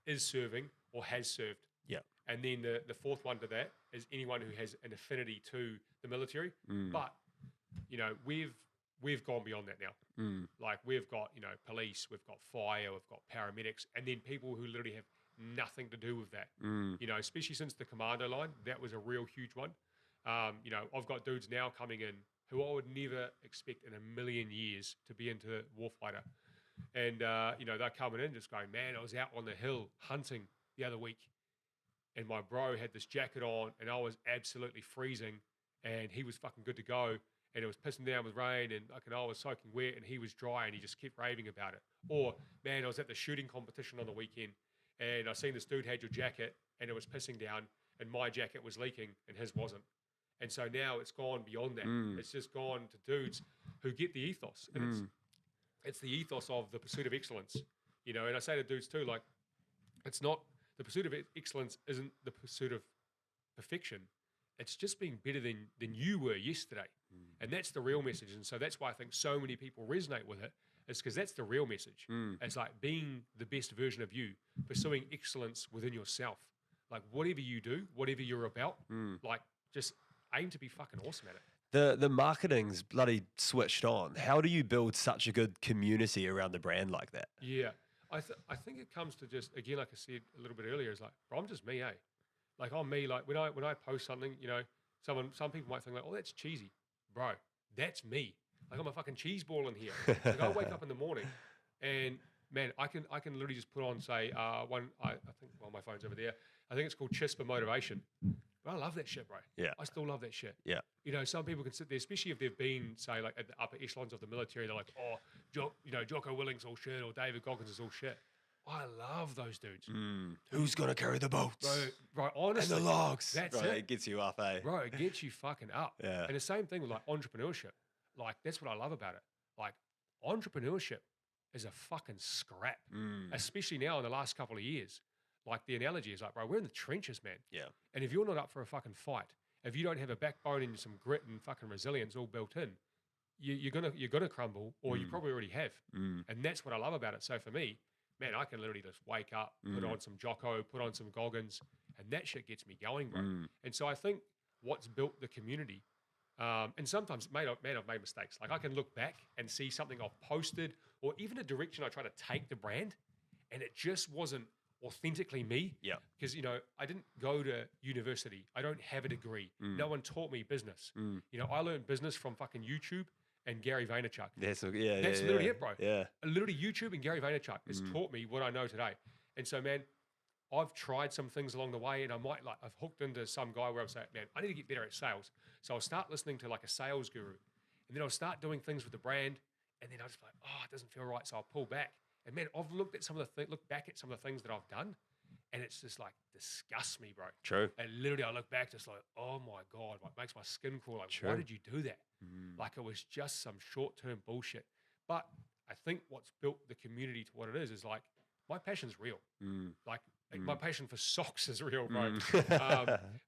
is serving, or has served. Yeah. And then the fourth one to that is anyone who has an affinity to the military. But, we've gone beyond that now. Like we've got, police, we've got fire, we've got paramedics, and then people who literally have nothing to do with that. Especially since the Commando line, that was a real huge one. I've got dudes now coming in who I would never expect in a million years to be into Warfighter. And, they're coming in just going, man, I was out on the hill hunting the other week, and my bro had this jacket on, and I was absolutely freezing, and he was fucking good to go, and it was pissing down with rain, and I was soaking wet, and he was dry, and he just kept raving about it. Or, man, I was at the shooting competition on the weekend, and I seen this dude had your jacket, and it was pissing down, and my jacket was leaking, and his wasn't. And so now it's gone beyond that. It's just gone to dudes who get the ethos, and it's the ethos of the pursuit of excellence. And I say to dudes too, like, it's not the pursuit of excellence isn't the pursuit of perfection. It's just being better than you were yesterday. And that's the real message. And so that's why I think so many people resonate with it, is because that's the real message. It's like being the best version of you, pursuing excellence within yourself. Like whatever you do, whatever you're about, like just aim to be fucking awesome at it. The marketing's bloody switched on. How do you build such a good community around the brand like that? Yeah. I think it comes to just, again, like I said a little bit earlier, is like, bro, I'm just me, eh? Like I'm me. Like when I post something, some people might think like, oh, that's cheesy. Bro, that's me. Like I'm a fucking cheese ball in here. Like I wake up in the morning and man, I can literally just put on, say, I think, well, my phone's over there. I think it's called Chispa Motivation. But I love that shit, bro. Yeah. I still love that shit. Yeah. Some people can sit there, especially if they've been, say, like at the upper echelons of the military, they're like, oh, Jocko Willing's all shit, or David Goggins is all shit. I love those dudes. Who's going to carry the boats? Bro, honestly. And the logs. That's right, it. It gets you up, eh? Bro, it gets you fucking up. Yeah. And the same thing with like entrepreneurship. Like, that's what I love about it. Like, entrepreneurship is a fucking scrap, especially now in the last couple of years. Like, the analogy is like, bro, we're in the trenches, man. Yeah. And if you're not up for a fucking fight, if you don't have a backbone and some grit and fucking resilience all built in, you're gonna crumble, or you probably already have. And that's what I love about it. So for me, man, I can literally just wake up, put on some Jocko, put on some Goggins, and that shit gets me going, bro. And so I think what's built the community, and sometimes, mate, I've made mistakes. Like I can look back and see something I've posted, or even a direction I try to take the brand, and it just wasn't authentically me. Yeah. Because, I didn't go to university. I don't have a degree. No one taught me business. I learned business from fucking YouTube and Gary Vaynerchuk. That's literally it, bro. Yeah. Literally YouTube and Gary Vaynerchuk has taught me what I know today. And so, man, I've tried some things along the way, and I've hooked into some guy where I'm saying, man, I need to get better at sales. So I'll start listening to like a sales guru, and then I'll start doing things with the brand, and then I'll just be like, oh, it doesn't feel right. So I'll pull back. And man, I've looked back at some of the things that I've done, and it's just like disgusts me, bro. True. And literally, I look back just like, oh my God, like makes my skin crawl. Like, True. why did you do that? Like it was just some short-term bullshit. But I think what's built the community to what it is like my passion's real. Like my passion for socks is real, bro.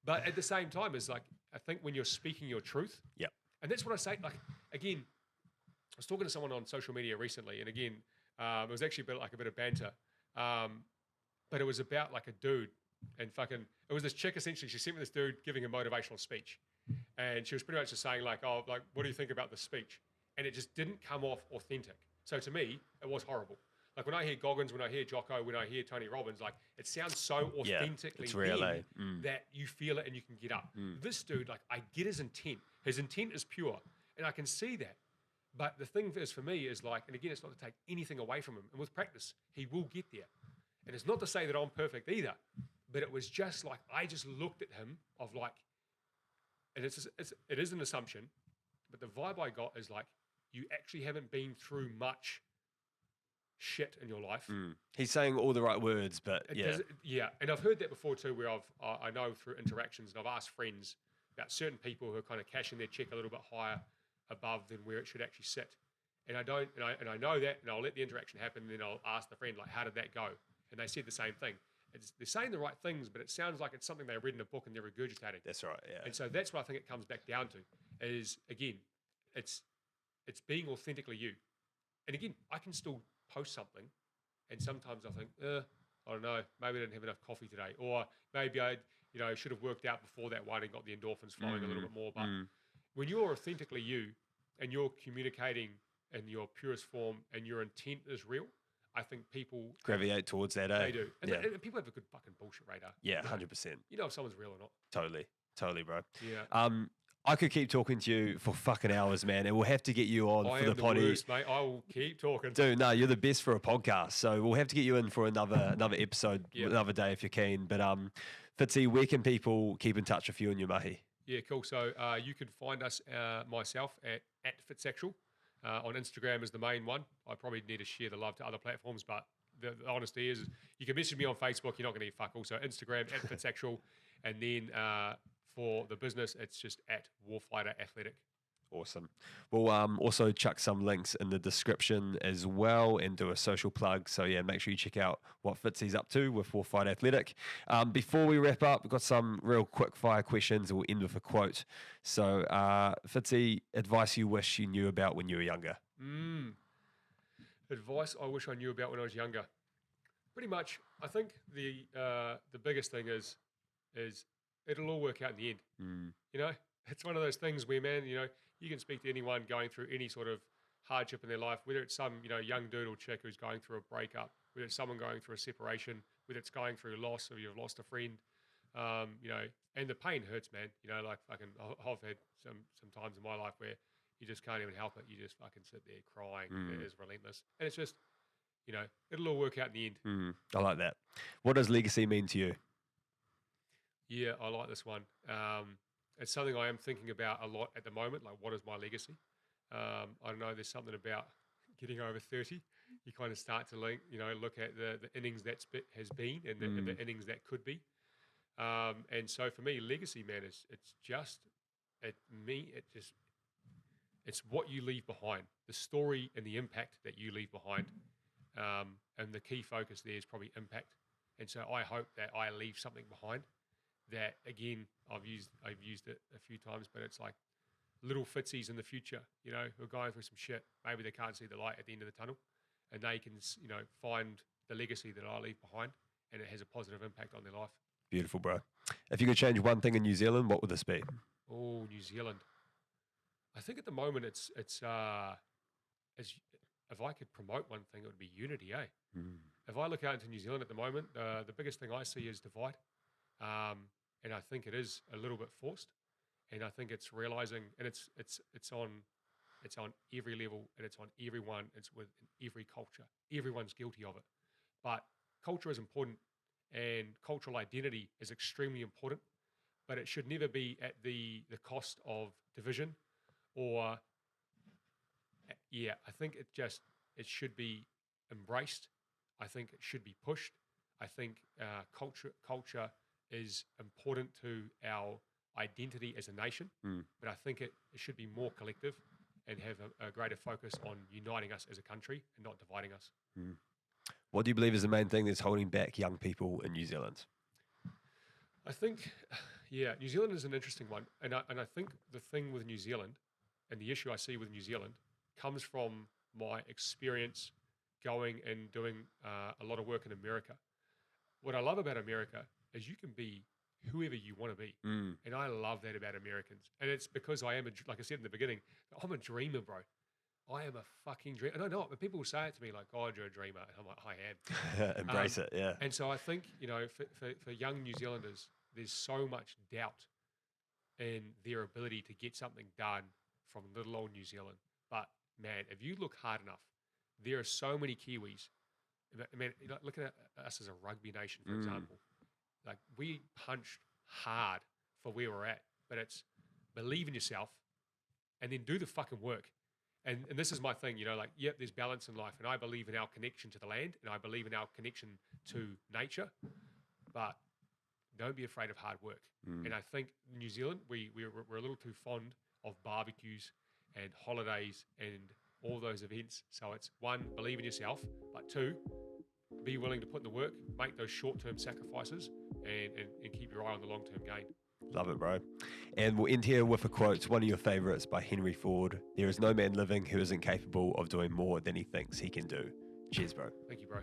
But at the same time, is like I think when you're speaking your truth. Yeah. And that's what I say. Like again, I was talking to someone on social media recently, and again, it was actually a bit of banter, but it was about like a dude, and it was this chick essentially. She sent me this dude giving a motivational speech, and she was pretty much just saying like, oh, like what do you think about the speech? And it just didn't come off authentic. So to me, it was horrible. Like when I hear Goggins, when I hear Jocko, when I hear Tony Robbins, like it sounds so authentically that you feel it and you can get up. This dude, like I get his intent. His intent is pure, and I can see that. But the thing is for me is like, and again, it's not to take anything away from him. And with practice, he will get there. And it's not to say that I'm perfect either, but it was just like, I just looked at him of like, and it is an assumption, but the vibe I got is like, you actually haven't been through much shit in your life. He's saying all the right words, but yeah. And I've heard that before too, where I know through interactions, and I've asked friends about certain people who are kind of cashing their check a little bit higher above than where it should actually sit. And I know that, and I'll let the interaction happen, and then I'll ask the friend, like, how did that go? And they said the same thing. They're saying the right things, but it sounds like it's something they read in a book and they're regurgitating. That's right, yeah. And so that's what I think it comes back down to is, again, it's being authentically you. And again, I can still post something, and sometimes I think, I don't know, maybe I didn't have enough coffee today, or maybe I, should have worked out before that one and got the endorphins flowing a little bit more. But when you're authentically you, and you're communicating in your purest form, and your intent is real, I think people gravitate towards that. They do, and people have a good fucking bullshit radar. Yeah, 100%. You know if someone's real or not. Totally, bro. Yeah. I could keep talking to you for fucking hours, man, and we'll have to get you on for the potty. Worst, mate. I will keep talking. Dude, no, you're the best for a podcast, so we'll have to get you in for another episode, another day if you're keen. But Fitzy, where can people keep in touch with you and your mahi? Yeah, cool. So you can find us, myself, at Fitzgerald. On Instagram is the main one. I probably need to share the love to other platforms, but the honesty is you can message me on Facebook. You're not going to get fuck all. So Instagram at Fitzgerald, and then for the business, it's just at Warfighter Athletic. Awesome. We'll also chuck some links in the description as well and do a social plug. So yeah, make sure you check out what Fitzy's up to with Warfighter Athletic. Before we wrap up, we've got some real quick fire questions. We'll end with a quote. So Fitzy, advice you wish you knew about when you were younger? Advice I wish I knew about when I was younger. Pretty much, I think the biggest thing is it'll all work out in the end. It's one of those things where, man, you can speak to anyone going through any sort of hardship in their life, whether it's some, young dude or chick who's going through a breakup, whether it's someone going through a separation, whether it's going through loss or you've lost a friend, and the pain hurts, man. Like fucking, I've had some times in my life where you just can't even help it. You just fucking sit there crying. It is relentless. And it's just, it'll all work out in the end. I like that. What does legacy mean to you? Yeah, I like this one. It's something I am thinking about a lot at the moment. Like, what is my legacy? I don't know. There's something about getting over 30. You kind of start to look at the innings that has been and the innings that could be. And so for me, legacy, man, it's what you leave behind, the story and the impact that you leave behind. And the key focus there is probably impact. And so I hope that I leave something behind that, again, I've used it a few times, but it's like little Fitzys in the future, who are going through some shit. Maybe they can't see the light at the end of the tunnel, and they can, find the legacy that I leave behind, and it has a positive impact on their life. Beautiful, bro. If you could change one thing in New Zealand, what would this be? Oh, New Zealand. I think at the moment it's if I could promote one thing, it would be unity, eh? If I look out into New Zealand at the moment, the biggest thing I see is divide. And I think it is a little bit forced, and I think it's realizing, and it's on every level, and it's on everyone. It's with every culture. Everyone's guilty of it, but culture is important, and cultural identity is extremely important. But it should never be at the cost of division, or I think it should be embraced. I think it should be pushed. I think culture is important to our identity as a nation, but I think it should be more collective and have a greater focus on uniting us as a country and not dividing us. What do you believe is the main thing that's holding back young people in New Zealand? I think, New Zealand is an interesting one, and I think the thing with New Zealand and the issue I see with New Zealand comes from my experience going and doing a lot of work in America. What I love about America is you can be whoever you want to be. And I love that about Americans. And it's because I am, like I said in the beginning, I'm a dreamer, bro. I am a fucking dreamer. And I know it, but people will say it to me like, "God, you're a dreamer." And I'm like, I am. Embrace it, yeah. And so I think, for young New Zealanders, there's so much doubt in their ability to get something done from little old New Zealand. But man, if you look hard enough, there are so many Kiwis. I mean, look at us as a rugby nation, for example. Like, we punched hard for where we're at, but it's believe in yourself and then do the fucking work. And this is my thing, there's balance in life, and I believe in our connection to the land, and I believe in our connection to nature, but don't be afraid of hard work. And I think New Zealand, we're a little too fond of barbecues and holidays and all those events. So it's one, believe in yourself, but two, be willing to put in the work, make those short-term sacrifices, and keep your eye on the long-term gain. Love it, bro. And we'll end here with a quote, one of your favorites by Henry Ford. There is no man living who isn't capable of doing more than he thinks he can do. Cheers, bro. Thank you, bro.